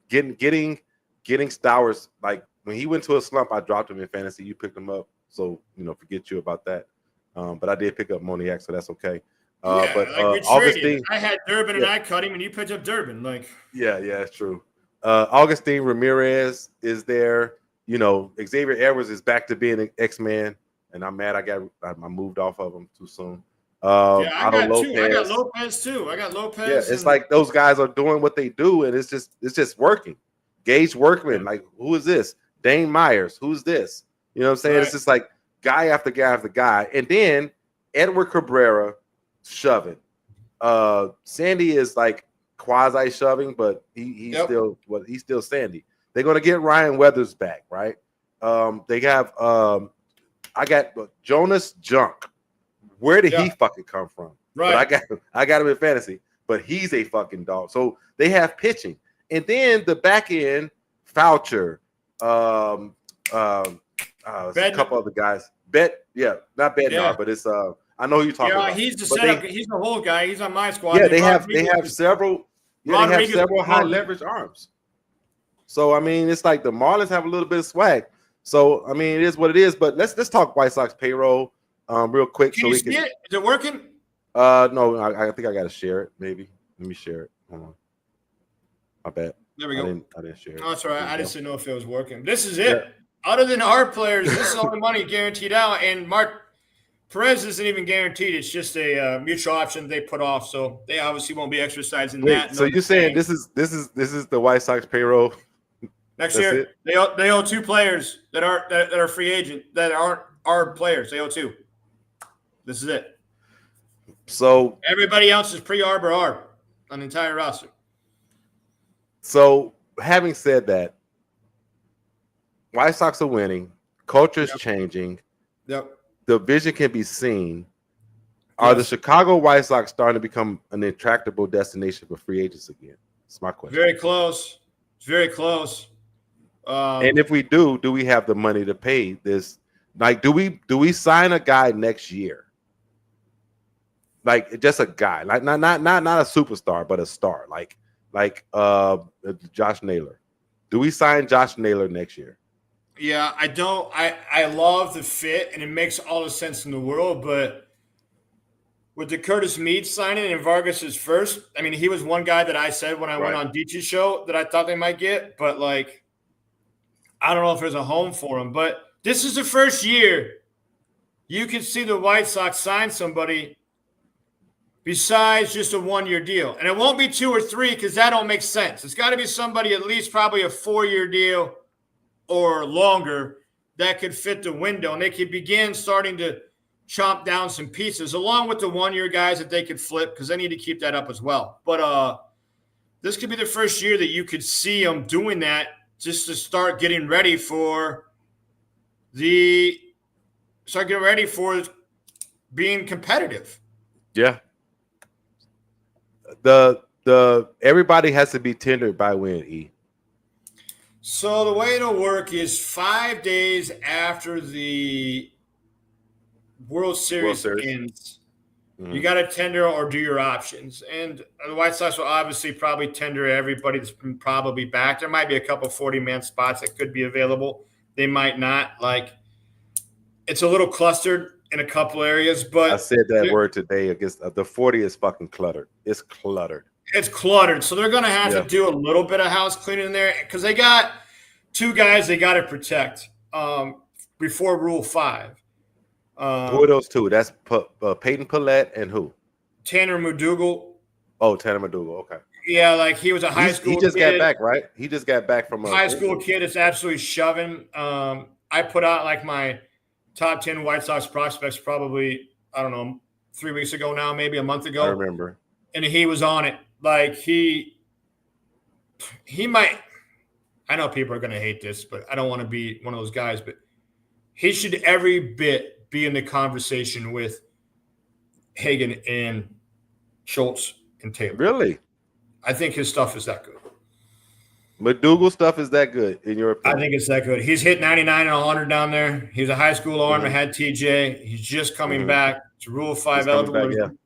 Getting Stowers, like when he went to a slump, I dropped him in fantasy. You picked him up, so forget you about that. But I did pick up Moniak, so that's okay. Augustine, I had Durbin and I cut him, and you picked up Durbin. Like, yeah, it's true. Augustine Ramirez is there. Xavier Edwards is back to being an X-Man, and I'm mad I moved off of him too soon. I got Lopez too. Yeah, it's like those guys are doing what they do, and it's just working. Gage Workman, like, who is this? Dane Myers, who's this? You know what I'm saying? Right. It's just like guy after guy after guy, and then Edward Cabrera shoving. Sandy is like quasi shoving, but he's still Sandy. They're gonna get Ryan Weathers back, right? They have I got Jonas Junk. Where did he fucking come from? Right. But I got him in fantasy, but he's a fucking dog. So they have pitching, and then the back end, Foucher, a couple other guys. Not Bednar, but it's I know who you're talking about. He's the setup. He's the whole guy. He's on my squad. Yeah, they have several. Yeah, they have several high leverage arms. So I mean, it's like the Marlins have a little bit of swag. So I mean, it is what it is. But let's talk White Sox payroll real quick. Can you see it? Is it working? No, I think I got to share it. Maybe let me share it. Hold on. I bet. There we go. I didn't share it. Oh, that's all right. I just didn't know if it was working. This is it. Yeah. Other than our players, this is all the money guaranteed out. And Mark Perez isn't even guaranteed. It's just a mutual option they put off. So they obviously won't be exercising that. So you're saying this is the White Sox payroll? Next year, they owe 2 players that are free agent that aren't our players. They owe 2. This is it. So everybody else is pre-arb or arb. on the entire roster. So, having said that, White Sox are winning. Culture is changing. Yep. The vision can be seen. Are the Chicago White Sox starting to become an attractable destination for free agents again? That's my question. Very close. It's very close. And if we do we have the money to pay this? Like, do we sign a guy next year? Like, just a guy, like not a superstar, but a star, like Josh Naylor. Do we sign Josh Naylor next year? Yeah, I don't. I love the fit, and it makes all the sense in the world. But with the Curtis Meade signing and Vargas's first, I mean, he was one guy that I said when I went on Dietsch's show that I thought they might get. But, like, I don't know if there's a home for him. But this is the first year you can see the White Sox sign somebody besides just a one-year deal. And it won't be 2 or 3 because that don't make sense. It's got to be somebody at least probably a 4-year deal or longer that could fit the window. And they could begin starting to chomp down some pieces along with the 1-year guys that they could flip because they need to keep that up as well. But this could be the first year that you could see them doing that just to start getting ready for being competitive. Yeah. The everybody has to be tendered by when, E. So the way it'll work is 5 days after the World Series ends, you got to tender or do your options. And the White Sox will obviously probably tender everybody that's probably back. There might be a couple 40-man spots that could be available. They might not. Like, it's a little clustered in a couple areas, but I said that word today against the 40 is fucking cluttered. It's cluttered. It's cluttered. So they're going to have to do a little bit of house cleaning in there because they got 2 guys they got to protect before Rule 5. Who are those 2? That's Peyton Pallette and who? Tanner Madugal. Oh, Tanner Madugal. Okay. Yeah, like he was a high school kid. He just got back, right? He just got back from a high school kid. It's absolutely shoving. I put out like my top 10 White Sox prospects probably, I don't know, 3 weeks ago now, maybe a month ago. I remember. And he was on it. Like he might – I know people are going to hate this, but I don't want to be one of those guys. But he should every bit be in the conversation with Hagen and Schultz and Taylor. Really? I think his stuff is that good. McDougal stuff is that good, in your opinion? I think it's that good. He's hit 99 and 100 down there. He's a high school arm. Had TJ. He's just coming back. It's Rule 5 eligible.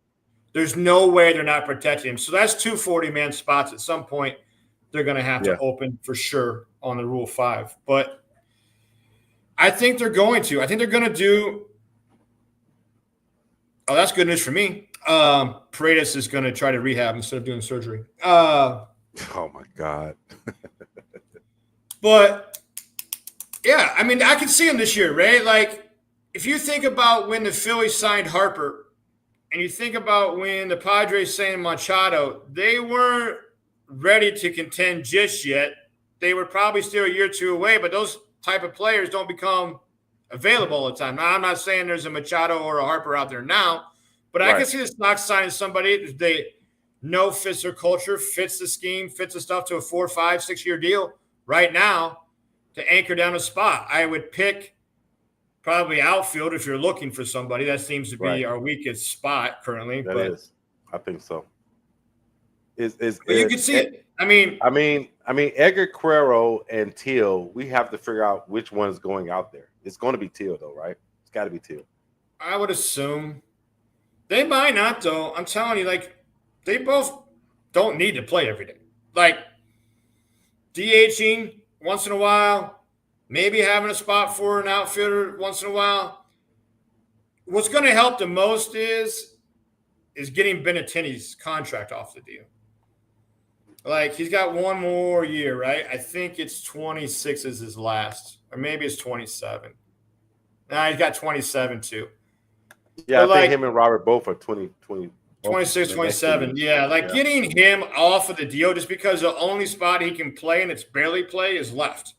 There's no way they're not protecting him. So that's 2 40-man spots at some point they're going to have to open for sure on the Rule 5. But I think they're going to. I think they're going to do – oh, that's good news for me. Paredes is going to try to rehab instead of doing surgery. Oh, my God. But, yeah, I mean, I can see him this year, right? Like, if you think about when the Phillies signed Harper and you think about when the Padres signed Machado, they weren't ready to contend just yet. They were probably still a year or 2 away, but those type of players don't become available all the time. Now, I'm not saying there's a Machado or a Harper out there now, but I can see the Sox signing somebody they know fits their culture, fits the scheme, fits the stuff to a 4, 5, 6-year deal right now to anchor down a spot. I would pick probably outfield if you're looking for somebody. That seems to be our weakest spot currently. That is. I think so. You can see it. I mean, Edgar Quero and Teal, we have to figure out which one is going out there. It's going to be Teal, though, right? It's got to be Teal. I would assume. They might not, though. I'm telling you, like, they both don't need to play every day. Like, DHing once in a while, maybe having a spot for an outfielder once in a while. What's going to help the most is getting Benintendi's contract off the deal. Like, he's got 1 more year, right? I think it's 26 is his last, or maybe it's 27. Nah, he's got 27 too. Yeah, but I think him and Robert both are 26, 27. Yeah, getting him off of the deal just because the only spot he can play and it's barely play is left.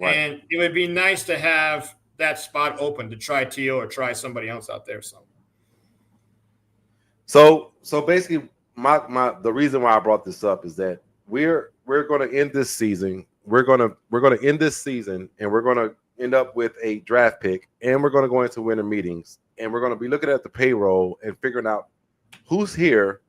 Right. And it would be nice to have that spot open to try Teal or try somebody else out there. So basically, the reason why I brought this up is that we're going to end this season. We're going to end this season, and we're going to end up with a draft pick, and we're going to go into winter meetings, and we're going to be looking at the payroll and figuring out who's here,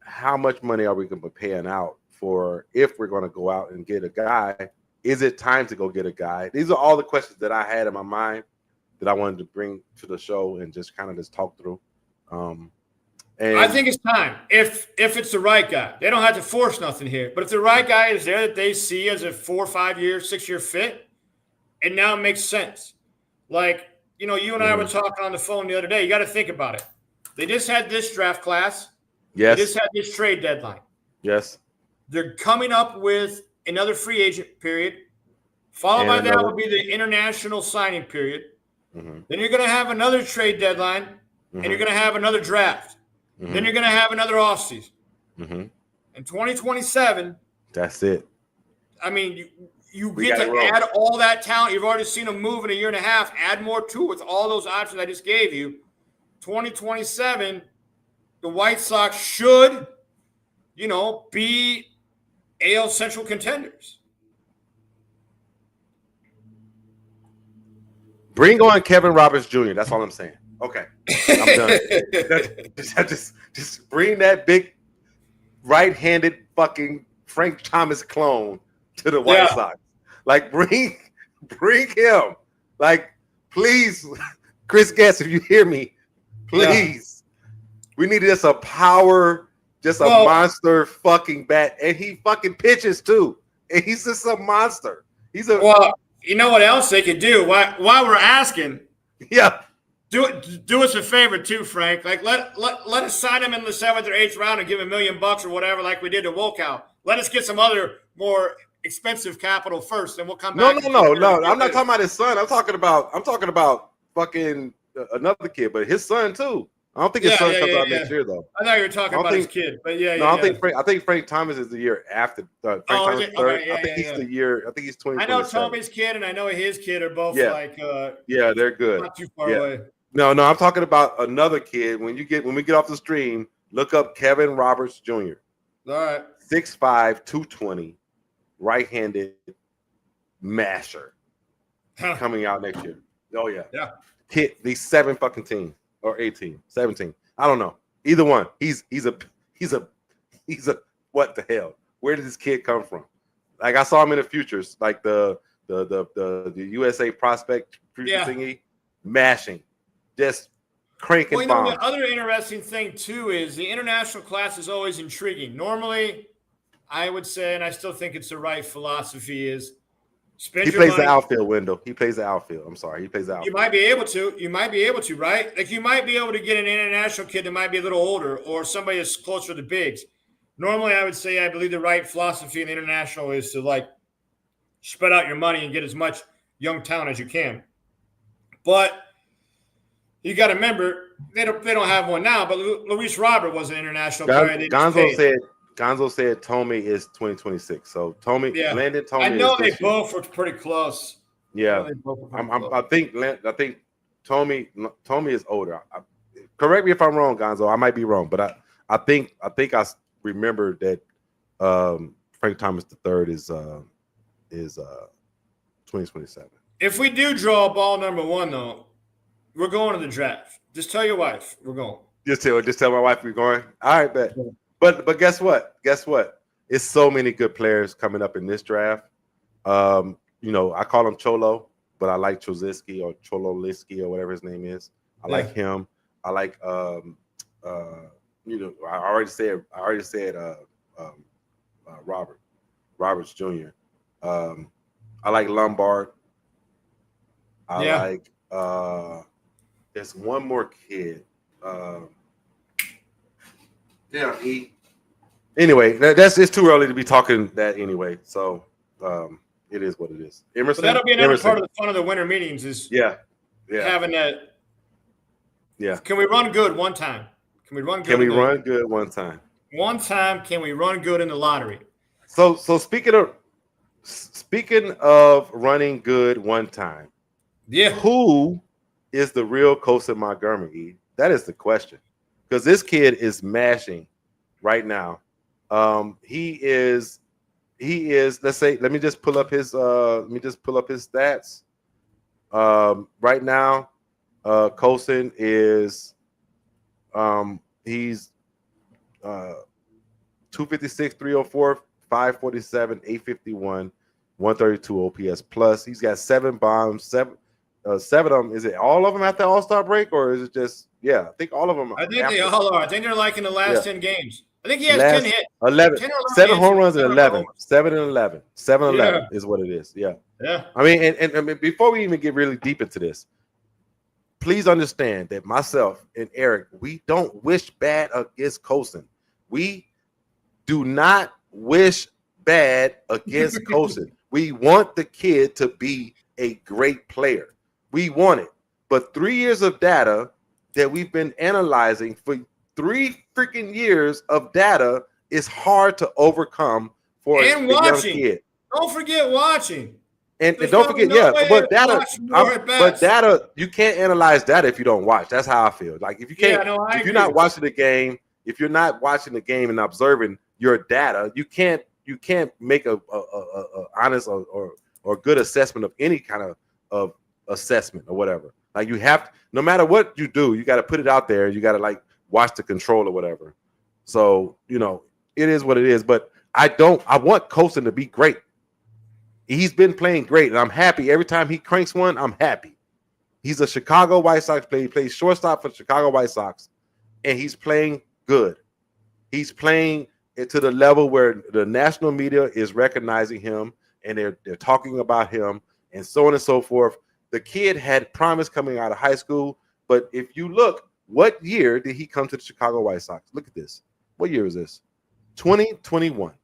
how much money are we going to be paying out for if we're going to go out and get a guy. Is it time to go get a guy? These are all the questions that I had in my mind that I wanted to bring to the show and just kind of just talk through. And I think it's time. If it's the right guy, they don't have to force nothing here. But if the right guy is there that they see as a 4 or 5 year, 6 year fit, it now makes sense. Like, you and I were talking on the phone the other day. You got to think about it. They just had this draft class. Yes. They just had this trade deadline. Yes. They're coming up with another free agent period. Followed by that will be the international signing period. Mm-hmm. Then you're going to have another trade deadline, and you're going to have another draft. Mm-hmm. Then you're going to have another offseason. Mm-hmm. In 2027, that's it. I mean, you get to add all that talent. You've already seen them move in a year and a half. Add more to it with all those options I just gave you. 2027, the White Sox should, be AL Central contenders. Bring on Kevin Roberts Jr. That's all I'm saying. Okay, I'm done. just bring that big right-handed fucking Frank Thomas clone to the White Sox. Like, bring him. Like, please, Chris Guest, if you hear me, please. We need just a power, just a monster fucking bat, and he fucking pitches too. And he's just a monster. Well, you know what else they could do? While we're asking, do us a favor too, Frank. Like let us sign him in the 7th or 8th round and give him $1 million or whatever, like we did to Wolkow. Let us get some other more expensive capital first, and we'll come back. No. I'm not talking about his son. I'm talking about fucking another kid, but his son too. I don't think his son comes out next year though. I thought you were talking about his kid, but I think Frank Thomas is the year after. Frank Thomas third. I think he's the year. I think he's 20. I know Tommy's kid and I know his kid are both they're good. Not too far away. No, I'm talking about another kid. When we get off the stream, look up Kevin Roberts Jr. All right. 6'5", 220, right-handed masher coming out next year. Oh yeah. Yeah. Kid, these 7 fucking teams. Or 18, 17. I don't know. Either one. He's a what the hell? Where did this kid come from? Like, I saw him in the futures, like the USA prospect thingy, mashing, just cranking bombs. The other interesting thing too is the international class is always intriguing. Normally, I would say, and I still think it's the right philosophy, is he plays the outfield window. He plays the outfield. I'm sorry. He plays the outfield. You might be able to, right? Like, you might be able to get an international kid that might be a little older or somebody that's closer to the bigs. Normally, I would say I believe the right philosophy in the international is to, like, spread out your money and get as much young talent as you can. But you got to remember, they don't have one now, but Luis Robert was an international player. Gonzo said Tommy is 2026. So Landon Tommy. I know they both were pretty close. Yeah, I think Tommy is older. Correct me if I'm wrong, Gonzo. I might be wrong, but I think I remember that Frank Thomas III is 2027. If we do draw ball number 1, though, we're going to the draft. Just tell your wife we're going. Just tell my wife we're going. All right, bet. But guess what? It's so many good players coming up in this draft. I call him Cholo, but I like Trozisky or Chololiski or whatever his name is. I like him. I like I already said Roberts Jr. I like Lombard. I like there's one more kid. Anyway, it's too early to be talking that anyway. So it is what it is. Emerson. But that'll be another part of the fun of the winter meetings is having that. Yeah. Can we run good one time? Can we run good? Can we run good one time? One time, can we run good in the lottery? So speaking of running good one time, who is the real Kosa Montgomery? That is the question. Because this kid is mashing right now. He is. Let's say. Let me just pull up his. Stats. Right now, Colson is. He's 256, 304, 547, 851, 132 OPS plus. He's got 7 bombs, seven of them. Is it all of them at the All-Star break, or is it just I think all of them. I think they all are. I think they're like in the last 10 games. I think he has 10 hits. 11. 7 home runs and 11. 7 and 11. 7 and 11 is what it is. Yeah. Yeah. I mean, and before we even get really deep into this, please understand that myself and Eric, we don't wish bad against Colson. We do not wish bad against Colson. We want the kid to be a great player. We want it. But 3 years of data that we've been analyzing for 3 freaking years of data is hard to overcome for a young kid. Don't forget watching. And don't forget, but data, you can't analyze data if you don't watch. That's how I feel. Like if you can't, if you're not watching the game, and observing your data, you can't make a honest or good assessment of any kind of assessment or whatever. Like you have to, no matter what you do, you got to put it out there. You got to like watch the control or whatever. So it is what it is. But I want Colson to be great. He's been playing great, and I'm happy every time he cranks one. I'm happy. He's a Chicago White Sox player. He plays shortstop for the Chicago White Sox, and he's playing good. He's playing to the level where the national media is recognizing him, and they're talking about him, and so on and so forth. The kid had promise coming out of high school, but if you look, what year did he come to the Chicago White Sox? Look at this. What year is this? 2021.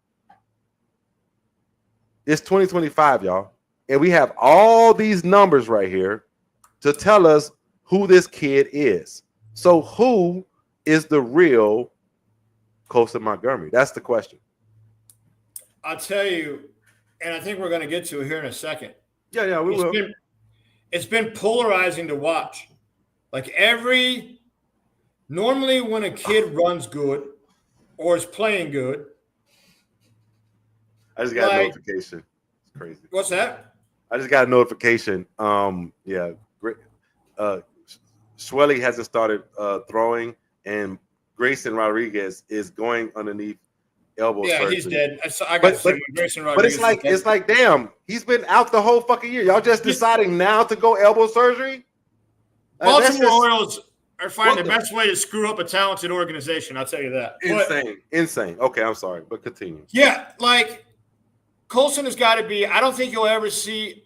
It's 2025, y'all. And we have all these numbers right here to tell us who this kid is. So who is the real Colson Montgomery? That's the question. I'll tell you, and I think we're going to get to it here in a second. Yeah, we will. It's been polarizing to watch. Like normally when a kid runs good or is playing good, I just got a notification. It's crazy. What's that? I just got a notification. Great. Schwelly hasn't started throwing, and Grayson Rodriguez is going underneath elbow surgery. Yeah, he's dead. I got Grayson Rodriguez. But it's like, damn, he's been out the whole fucking year. Y'all just deciding now to go elbow surgery? Baltimore Orioles are finding the best way to screw up a talented organization. I'll tell you that. Insane. Okay, I'm sorry, but continue. Yeah, like Colson has got to be. I don't know if you'll ever see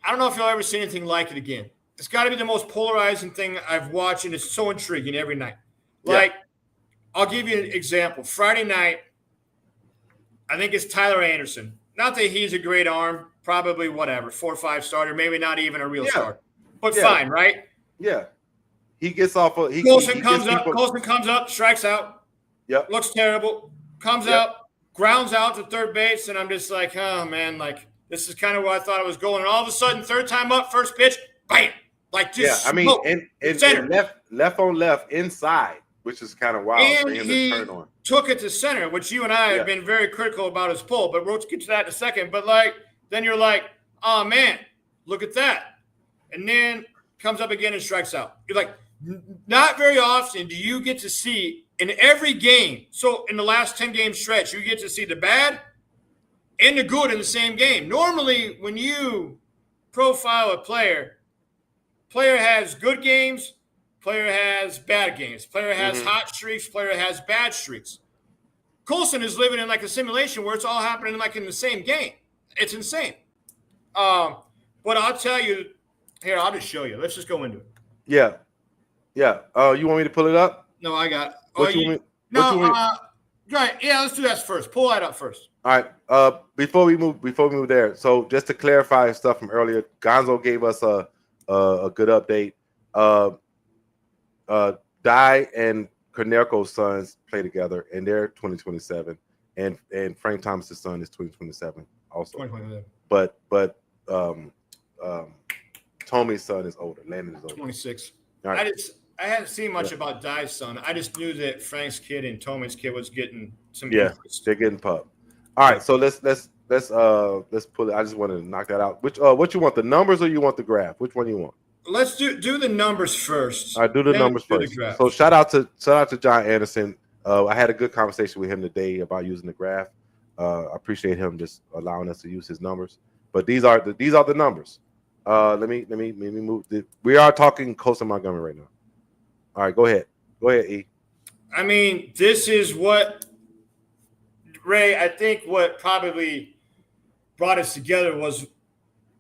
anything like it again. It's got to be the most polarizing thing I've watched, and it's so intriguing every night. Like, I'll give you an example. Friday night, I think it's Tyler Anderson. Not that he's a great arm, probably 4 or 5 starter, maybe not even a real starter, but fine, right? Yeah. He gets off of Colson comes up, strikes out. Yep. Looks terrible. Comes up, grounds out to third base, and I'm just like, oh man, like this is kind of where I thought it was going. And all of a sudden, third time up, first pitch, bam! Like just and left on left inside, which is kind of wild for him to turn on. Took it to center, which you and I have been very critical about his pull, but we'll get to that in a second. But then you're like, oh man, look at that. And then comes up again and strikes out. You're like, not very often do you get to see in every game. So in the last 10 game stretch, you get to see the bad and the good in the same game. Normally, when you profile a player has good games, player has bad games, player has hot streaks, player has bad streaks. Colson is living in like a simulation where it's all happening like in the same game. It's insane. But I'll tell you, here, I'll just show you. Let's just go into it. Yeah. You want me to pull it up? No, I got it. Right. Yeah, let's do that first. Pull that up first. All right. Before we move there, so just to clarify stuff from earlier, Gonzo gave us a good update. Dye and Cornerco's sons play together, and they're 2027, and Frank Thomas's son is 2027 also. 2027. But Tommy's son is older. Landon is older. 26. All right. I hadn't seen much about Dive's son. I just knew that Frank's kid and Toman's kid was getting some interest. They're getting pumped. All right, so let's pull it. I just wanted to knock that out. Which what you want, the numbers or you want the graph? Which one do you want? Let's do the numbers first. All right, do the numbers first. So shout out to John Anderson. I had a good conversation with him today about using the graph. I appreciate him just allowing us to use his numbers. But these are the numbers. Let me move. We are talking Colson Montgomery right now. All right, go ahead, E. I mean, this is what Ray. I think what probably brought us together was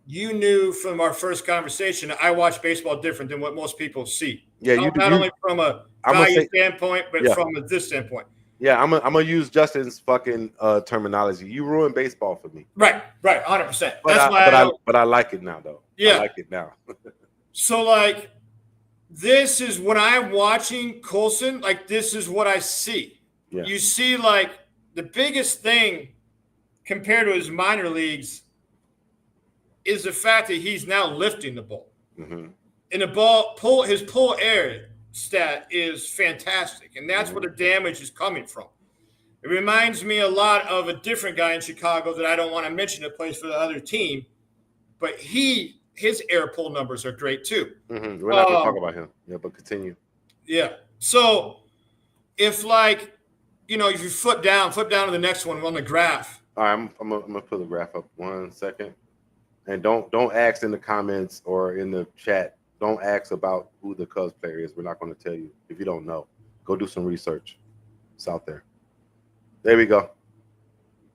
you knew from our first conversation. I watch baseball different than what most people see. Yeah, you not only from a value standpoint, but from this standpoint. Yeah, I'm gonna use Justin's fucking terminology. You ruined baseball for me. Right, 100%. That's why. But I like it now, though. Yeah, I like it now. So, like, this is when I'm watching Colson. Like, this is what I see. Yeah. You see, like, the biggest thing compared to his minor leagues is the fact that he's now lifting the ball. Mm-hmm. And the ball his pull air stat is fantastic, and that's where the damage is coming from. It reminds me a lot of a different guy in Chicago that I don't want to mention that plays for the other team, but his air pull numbers are great too. Mm-hmm. We're not going to talk about him. Yeah, but continue. Yeah. So if if you flip down to the next one on the graph. All right, I'm gonna put the graph up 1 second, and don't ask in the comments or in the chat. Don't ask about who the Cubs player is. We're not going to tell you if you don't know. Go do some research. It's out there. There we go.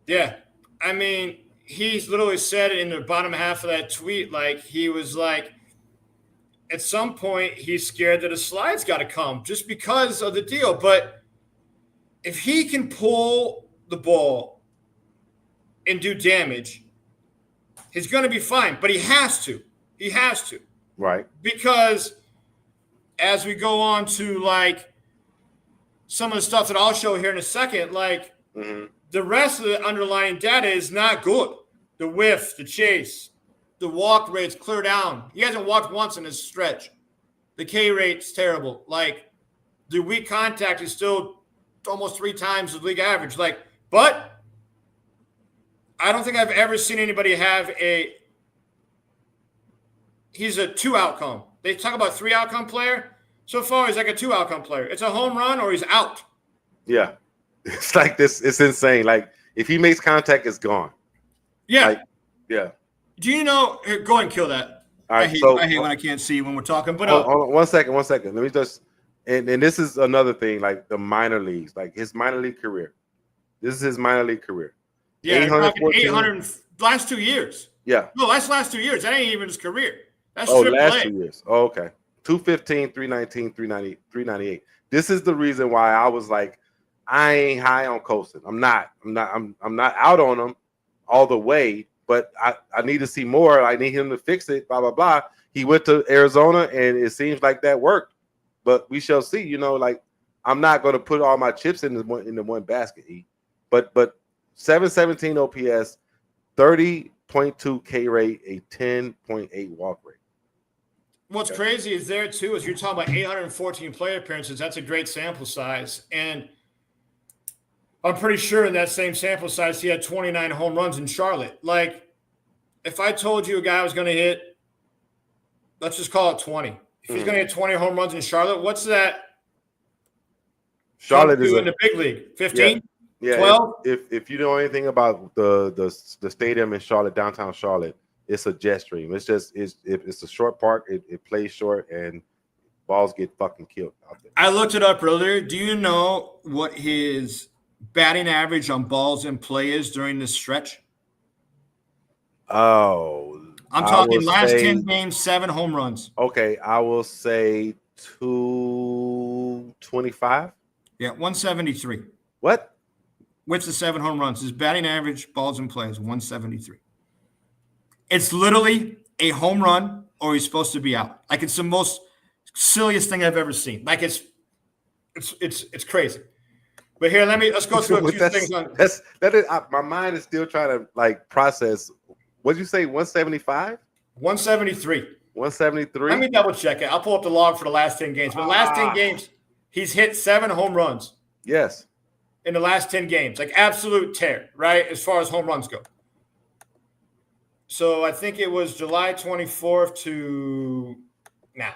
Yeah. I mean, he's literally said it in the bottom half of that tweet. Like, he was like, at some point, he's scared that a slide's got to come just because of the deal. But if he can pull the ball and do damage, he's going to be fine. But he has to. He has to. Right. Because as we go on to, like, some of the stuff that I'll show here in a second, like, the rest of the underlying data is not good. The whiff, the chase, the walk rate's clear down. He hasn't walked once in his stretch. The K rate's terrible. Like, the weak contact is still almost 3 times the league average. Like, but I don't think I've ever seen anybody have he's a 2 outcome. They talk about 3 outcome player. So far, he's like a 2 outcome player. It's a home run or he's out. Yeah. It's like this. It's insane. Like, if he makes contact, it's gone. Yeah. Like, yeah. Do you know? Here, go ahead and kill that. All right, I hate when I can't see when we're talking. But hold on 1 second. Let me just and this is another thing, like the minor leagues, like his minor league career. This is his minor league career. Yeah, 800 last 2 years. Yeah. No, that's last 2 years. That ain't even his career. That's last 2 years. Oh, okay. 215, 319, 390, 398. This is the reason why I was like, I ain't high on Colson. I'm not out on him all the way, but I need to see more. I need him to fix it, blah, blah, blah. He went to Arizona and it seems like that worked, but we shall see. Like, I'm not going to put all my chips in the one basket. But 717 OPS, 30.2 K rate, a 10.8 walk rate. What's crazy is there too, is you're talking about 814 player appearances. That's a great sample size. And I'm pretty sure in that same sample size, he had 29 home runs in Charlotte. Like, if I told you a guy was going to hit, let's just call it 20. If he's going to hit 20 home runs in Charlotte, what's that? Charlotte is in the big league. 15? Yeah. 12? If you know anything about the stadium in Charlotte, downtown Charlotte, it's a jet stream. It's a short park. It plays short, and balls get fucking killed out there. I looked it up earlier. Do you know what his batting average on balls in play is during this stretch? Oh, I'm talking last 10 games, 7 home runs. Okay, I will say 225. Yeah, 173. What? With the 7 home runs, his batting average, balls in play is 173. It's literally a home run, or he's supposed to be out. Like, it's the most silliest thing I've ever seen. Like, it's crazy. But here, let's go through a few things on. My mind is still trying to like process. What did you say? 175? 173. 173. Let me double check it. I'll pull up the log for the last 10 games. But the last 10 games, he's hit 7 home runs. Yes. In the last 10 games. Like absolute tear, right? As far as home runs go. So I think it was July 24th to now.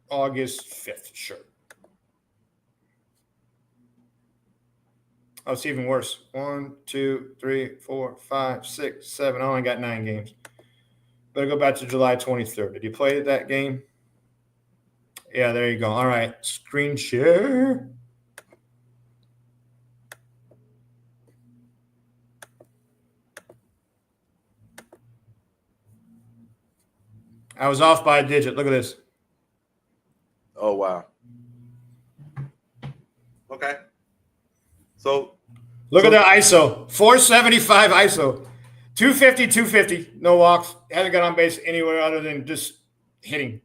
August 5th, sure. Oh, it's even worse. 1, 2, 3, 4, 5, 6, 7. I only got 9 games. Better go back to July 23rd. Did you play that game? Yeah, there you go. All right. Screen share. I was off by a digit. Look at this. Oh, wow. Okay. So look at the ISO. 475 ISO. 250, 250. No walks. Hasn't got on base anywhere other than just hitting.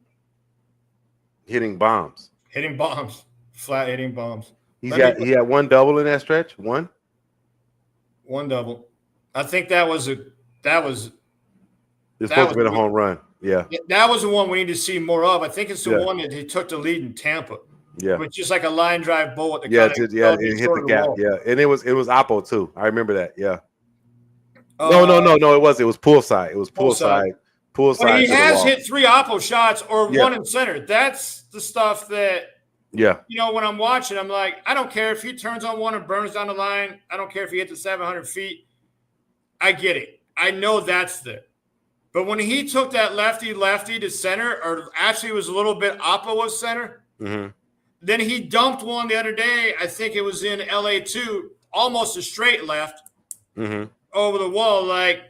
Hitting bombs. Hitting bombs. Flat hitting bombs. He had 1 double in that stretch. 1 double. I think that was it's supposed to be a home run. Yeah. That was the one we need to see more of. I think it's the one that he took the lead in Tampa. Yeah. Which just like a line drive bullet. It hit the gap. Yeah. And it was Oppo too. I remember that. Yeah. No, it was poolside. It was poolside. But he has hit 3 Oppo shots or 1 in center. That's the stuff that when I'm watching, I'm like, I don't care if he turns on one and burns down the line. I don't care if he hits the 700 feet. I get it. I know that's there. But when he took that lefty to center, or actually it was a little bit Oppo of center, then he dumped one the other day. I think it was in LA too, almost a straight left over the wall. Like,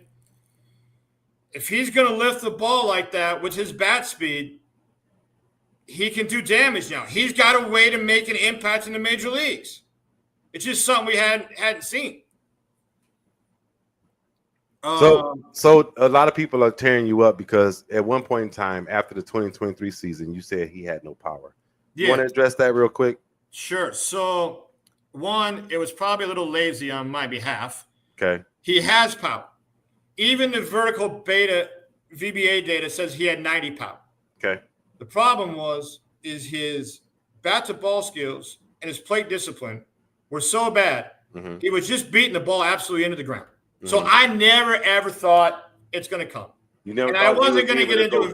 if he's going to lift the ball like that with his bat speed, he can do damage now. He's got a way to make an impact in the major leagues. It's just something we hadn't seen. So a lot of people are tearing you up because at one point in time after the 2023 season, you said he had no power. Yeah. You want to address that real quick? Sure. So, one, it was probably a little lazy on my behalf. Okay. He has power. Even the vertical beta VBA data says he had 90 power. Okay. The problem is his bat to ball skills and his plate discipline were so bad. He was just beating the ball absolutely into the ground. So I never ever thought it's going to come. You never. And I wasn't going to get into a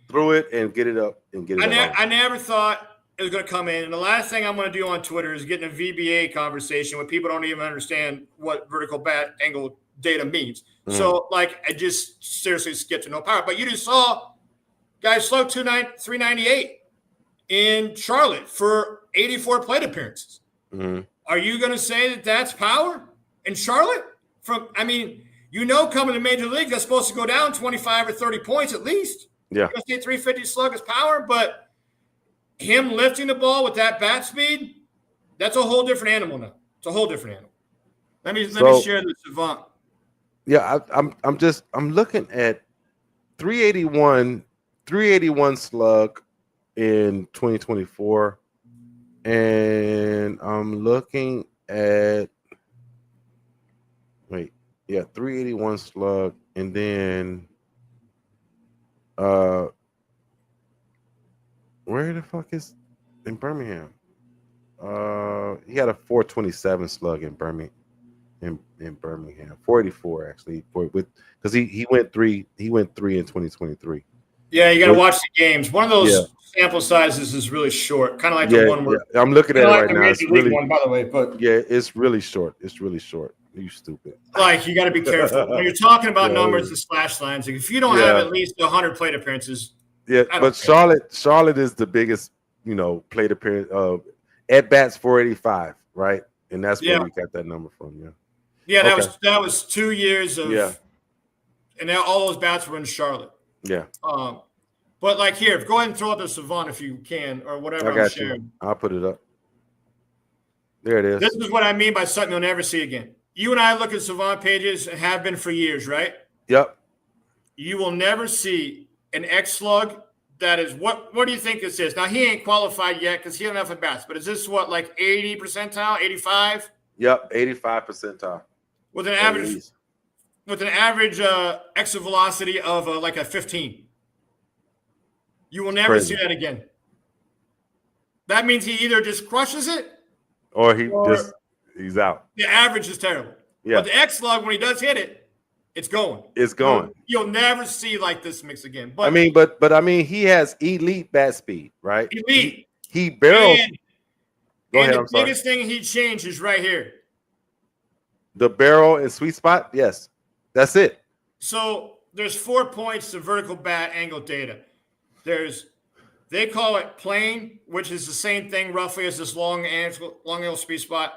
through it and get it up and get it. I never thought it was going to come in. And the last thing I'm going to do on Twitter is get in a VBA conversation where people don't even understand what vertical bat angle data means. So, like, I just seriously skipped to no power. But you just saw guys slow 398 in Charlotte for 84 plate appearances. Are you going to say that that's power in Charlotte? Coming to major league, that's supposed to go down 25 or 30 points at least. Yeah. You're going to say 350 slug is power, but him lifting the ball with that bat speed, that's a whole different animal now. It's a whole different animal. Let me share the Savant. Yeah, I'm looking at 381 slug in 2024, and I'm looking at 381 slug, and then where the fuck is in Birmingham? He had a 427 slug in Birmingham. In Birmingham, 484 actually, because he went 3 in 2023. Yeah, you got to watch the games. One of those sample sizes is really short, kind of like the one where I'm looking at it right now. It's really one, by the way, but it's really short. It's really short. You stupid. Like, you got to be careful when you're talking about numbers and splash lines. If you don't have at least 100 plate appearances, but Charlotte is the biggest, plate appearance. At bats 485, right? And that's where we got that number from. Yeah. Yeah, that was 2 years of and now all those bats were in Charlotte. Yeah. But like here, go ahead and throw up the Savant if you can, or whatever. I got you. I'll put it up. There it is. This is what I mean by something you'll never see again. You and I look at Savant pages and have been for years, right? Yep. You will never see an X slug that is what do you think this is? Now he ain't qualified yet because he doesn't have at bats, but is this what, like 80 percentile, 85? Yep, 85 percentile. With an average with an average exit velocity of like a 15. You will never see that again. That means he either just crushes it, or he's out. The average is terrible. Yeah. But the X slug, when he does hit it, it's going. It's going. You'll never see like this mix again. But I mean, he has elite bat speed, right? Elite. He barrels. Go ahead. The biggest thing he changed is right here. The barrel and sweet spot. Yes, that's it. So there's 4 points to vertical bat angle data. They call it plane, which is the same thing roughly as this long angle sweet spot.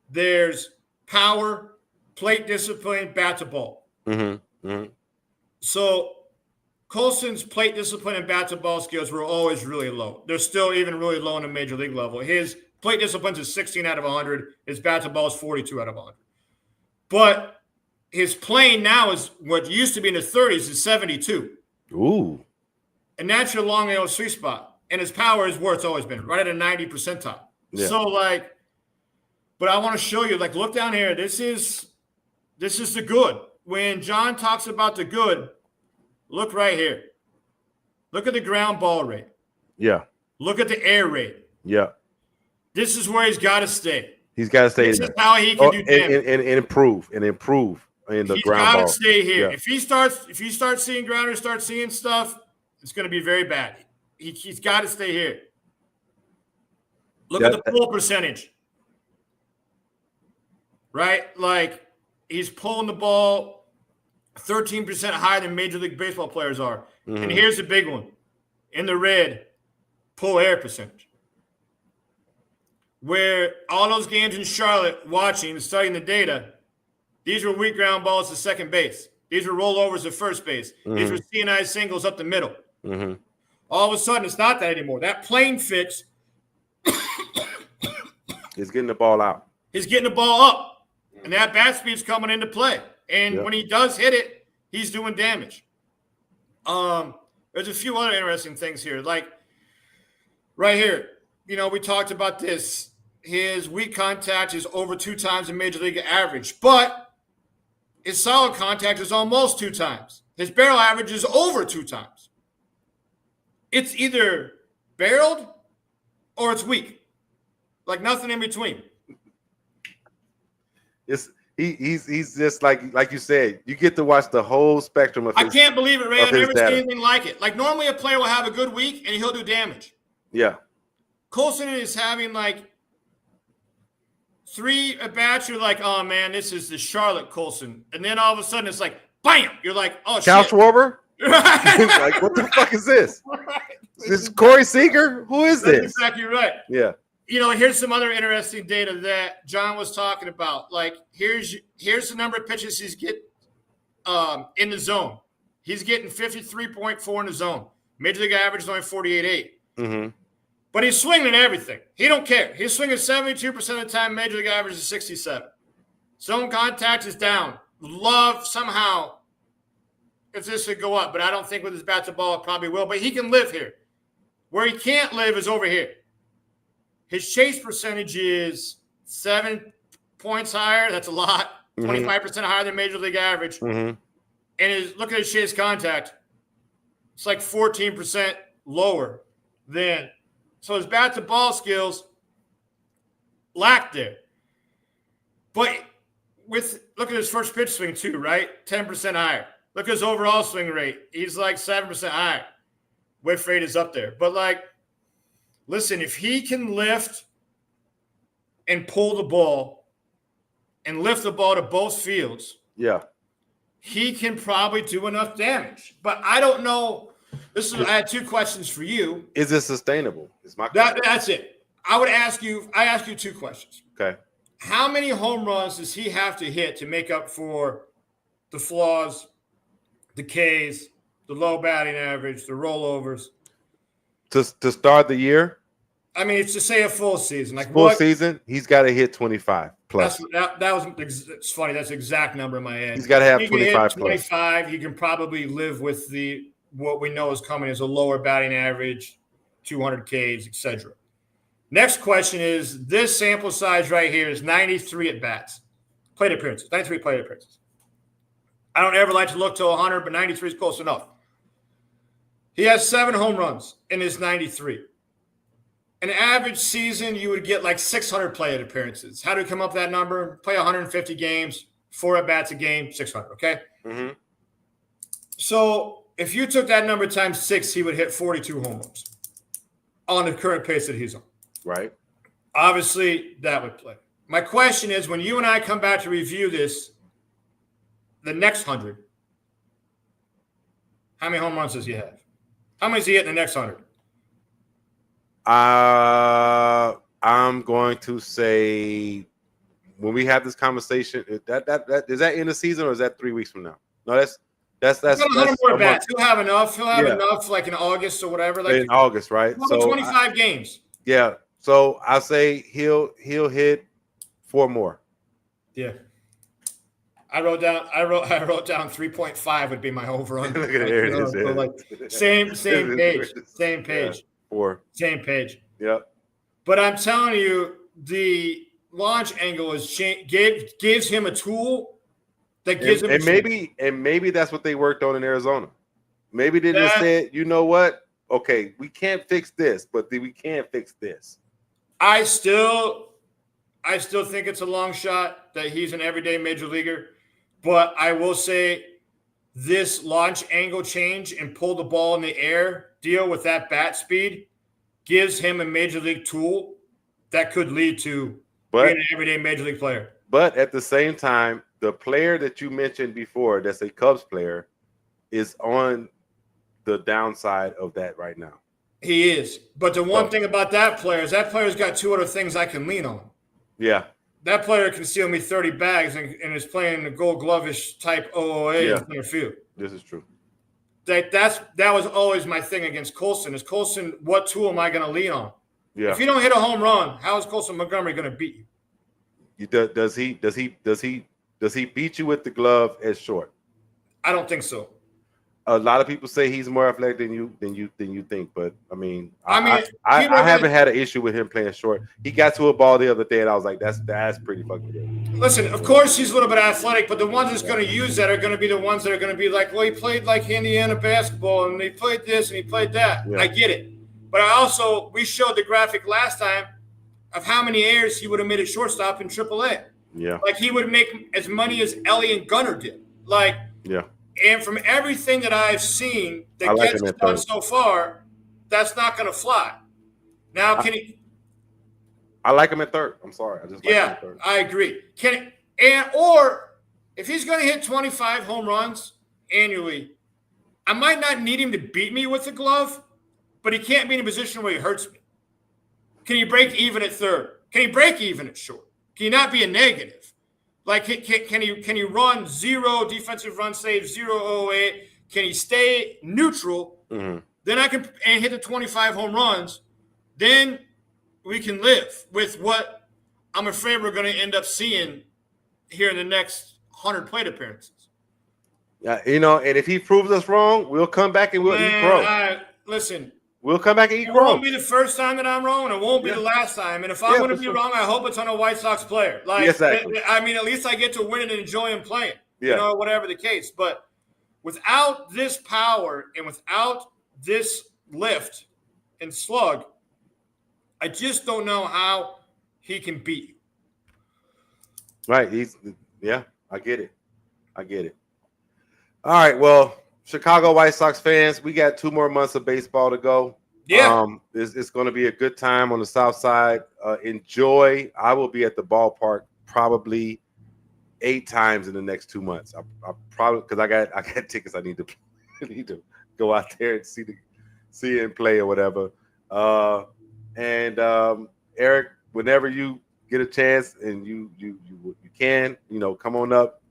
There's power, plate discipline, bat to ball. Mm-hmm. Mm-hmm. So Colson's plate discipline and bat to ball skills were always really low. They're still even really low on the major league level. His plate discipline is 16 out of 100. His bat to ball is 42 out of 100. But his plane now is what used to be in the 30s is 72. Ooh. And that's your long angle sweet spot. And his power is where it's always been, right at a 90 percentile. Yeah. So, but I want to show you, look down here. This is the good. When John talks about the good, look right here. Look at the ground ball rate. Yeah. Look at the air rate. Yeah. This is where he's got to stay. He's got to stay. This is how he can do damage. And improve in the ground ball. He's got to stay here. Yeah. If you start seeing grounders, start seeing stuff, it's going to be very bad. He's got to stay here. Look at the pull percentage. Right? He's pulling the ball 13% higher than Major League Baseball players are. Mm-hmm. And here's the big one. In the red, pull air percentage. Where all those games in Charlotte watching and studying the data, these were weak ground balls to second base. These were rollovers to first base. Mm-hmm. These were CNI singles up the middle. Mm-hmm. All of a sudden, it's not that anymore. That plane fix is getting the ball out. He's getting the ball up. And that bat speed's coming into play. And when he does hit it, he's doing damage. There's a few other interesting things here. Right here, we talked about this. His weak contact is over 2 times the Major League average. But his solid contact is almost 2 times. His barrel average is over 2 times. It's either barreled or it's weak. Nothing in between. He's just like you said, you get to watch the whole spectrum of his, I can't believe it, Ray. I've never seen anything like it. Normally a player will have a good week and he'll do damage. Yeah. Colson is having 3 at-bats. You're oh man, this is the Charlotte Colson. And then all of a sudden it's bam! You're oh Cal shit. Schwarber? What the fuck is this? Right. This is Corey Seager? Who is this? That's exactly right. Yeah. Here's some other interesting data that John was talking about. Here's the number of pitches he's getting in the zone. He's getting 53.4 in the zone. Major League average is only 48.8. Mm-hmm. But he's swinging everything. He don't care. He's swinging 72% of the time. Major League average is 67. Zone contact is down. Love somehow if this would go up, but I don't think with his bat to ball it probably will. But he can live here. Where he can't live is over here. His chase percentage is 7 points higher. That's a lot. 25% higher than Major League average. Mm-hmm. And look at his chase contact. It's 14% lower than. So his bat to ball skills lack there. But look at his first pitch swing too, right? 10% higher. Look at his overall swing rate. He's 7% higher. Whiff rate is up there. But listen, if he can lift and pull the ball and lift the ball to both fields, he can probably do enough damage. But I don't know. I had 2 questions for you. Is it sustainable? Is my question. That's it. I ask you 2 questions. Okay. How many home runs does he have to hit to make up for the flaws, the Ks, the low batting average, the rollovers? To start the year? I mean, it's to say a full season. Full season, he's got to hit 25 plus. It's funny. That's the exact number in my head. He's got to have 25 plus. 25, he can probably live with what we know is coming as a lower batting average, 200 Ks, etc. Next question is, this sample size right here is 93 at-bats, plate appearances, 93 plate appearances. I don't ever like to look to 100, but 93 is close enough. He has 7 home runs in his 93. An average season, you would get like 600 plate appearances. How do we come up with that number? Play 150 games, 4 at-bats a game, 600, okay? Mm-hmm. So if you took that number times 6, he would hit 42 home runs on the current pace that he's on. Right. Obviously, that would play. My question is, when you and I come back to review this, the next 100, how many home runs does he have? How many does he hit in the next 100? I'm going to say when we have this conversation, that is that in the season or is that 3 weeks from now? No, that's 100 more bats. He'll have enough. He'll have enough, like in August or whatever. Like in August, right? So 25 games. Yeah. So I'll say he'll hit 4 more. Yeah. I wrote down 3.5 would be my over under. Look at it. So like same page. Same page. Yeah, 4. Same page. Yep. But I'm telling you, the launch angle gives him a tool that gives him maybe that's what they worked on in Arizona. Maybe they just said, you know what? Okay, we can't fix this, but we can fix this. I still think it's a long shot that he's an everyday major leaguer. But I will say this launch angle change and pull the ball in the air deal with that bat speed gives him a major league tool that could lead to being an everyday major league player. But at the same time, the player that you mentioned before, that's a Cubs player, is on the downside of that right now. He is. But the one thing about that player is that player's got 2 other things I can lean on. Yeah. That player can steal me 30 bags and is playing the Gold Glove-ish type OOA in center field. This is true. That was always my thing against Colson. Is Colson, what tool am I going to lean on? Yeah. If you don't hit a home run, how is Colson Montgomery going to beat you? Does he beat you with the glove as short? I don't think so. A lot of people say he's more athletic than you think, but I mean, I haven't had an issue with him playing short. He got to a ball the other day, and I was like, that's pretty fucking good. Listen, of course he's a little bit athletic, but the ones that's going to use that are going to be the ones that are going to be like, well, he played like Indiana basketball, and he played this, and he played that. Yeah. I get it, but we showed the graphic last time of how many errors he would have made at shortstop in AAA. Yeah, like he would make as money as Ellie and Gunnar did. Like, yeah. And from everything that I've seen that gets done so far, that's not going to fly. Now, I like him at third. I'm sorry. I just like him at third. I agree. Or if he's going to hit 25 home runs annually, I might not need him to beat me with the glove, but he can't be in a position where he hurts me. Can he break even at third? Can he break even at short? Can he not be a negative? Like, can he run 0 defensive run saves, 0 OA? Can he stay neutral? Mm-hmm. Then I can hit the 25 home runs. Then we can live with what I'm afraid we're going to end up seeing here in the next 100 plate appearances. Yeah, and if he proves us wrong, we'll come back and we'll eat crow. Listen. We'll come back and eat crow. It won't be the first time that I'm wrong, and it won't be the last time. And if I'm going to be wrong, I hope it's on a White Sox player. Like, exactly. I mean, at least I get to win and enjoy him playing. Yeah. Whatever the case. But without this power and without this lift and slug, I just don't know how he can beat you. Right. I get it. All right. Well, Chicago White Sox fans, we got 2 more months of baseball to go. Yeah. It's going to be a good time on the South Side. Enjoy. I will be at the ballpark probably 8 times in the next 2 months. I probably, because I got tickets. I need to go out there and see it and play or whatever. Eric, whenever you get a chance and you can, come on up,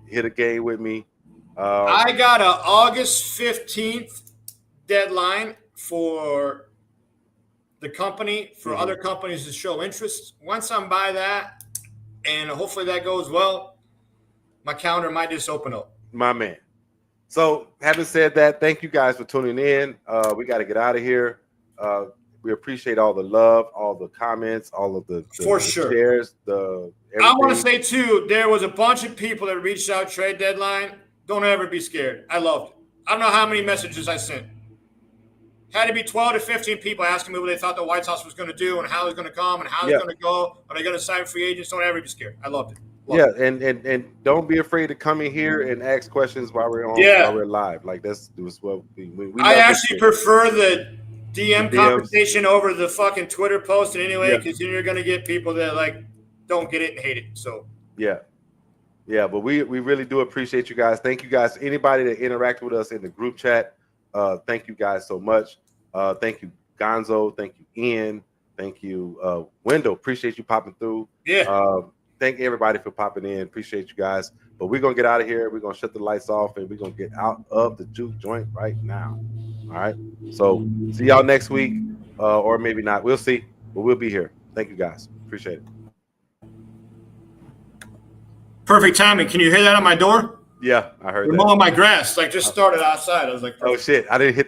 hit a game with me. I got a August 15th deadline for the company, for other companies to show interest. Once I'm by that, and hopefully that goes well, my calendar might just open up. My man. So, having said that, thank you guys for tuning in. We got to get out of here. We appreciate all the love, all the comments, all of the shares. I want to say, too, there was a bunch of people that reached out trade deadline Don't ever be scared. I loved it. I don't know how many messages I sent. Had to be 12 to 15 people asking me what they thought the White House was going to do and how it's going to come and how it's going to go. Are they going to sign free agents? Don't ever be scared. I loved it. And don't be afraid to come in here and ask questions while we're on while we're live. Like that's what we I actually prefer the DM conversation over the fucking Twitter post anyway, because then you're going to get people that like don't get it and hate it. So but we really do appreciate you guys. Thank you guys. Anybody that interacted with us in the group chat, thank you guys so much. Thank you, Gonzo. Thank you, Ian. Thank you, Wendell. Appreciate you popping through. Thank everybody for popping in. Appreciate you guys. But we're going to get out of here. We're going to shut the lights off, and we're going to get out of the juke joint right now. All right? So see y'all next week, or maybe not. We'll see. But we'll be here. Thank you, guys. Appreciate it. Perfect timing. Can you hear that on my door? Yeah, I heard that. We're mowing my grass. Like, just started outside. I was like, oh, shit. I didn't hit the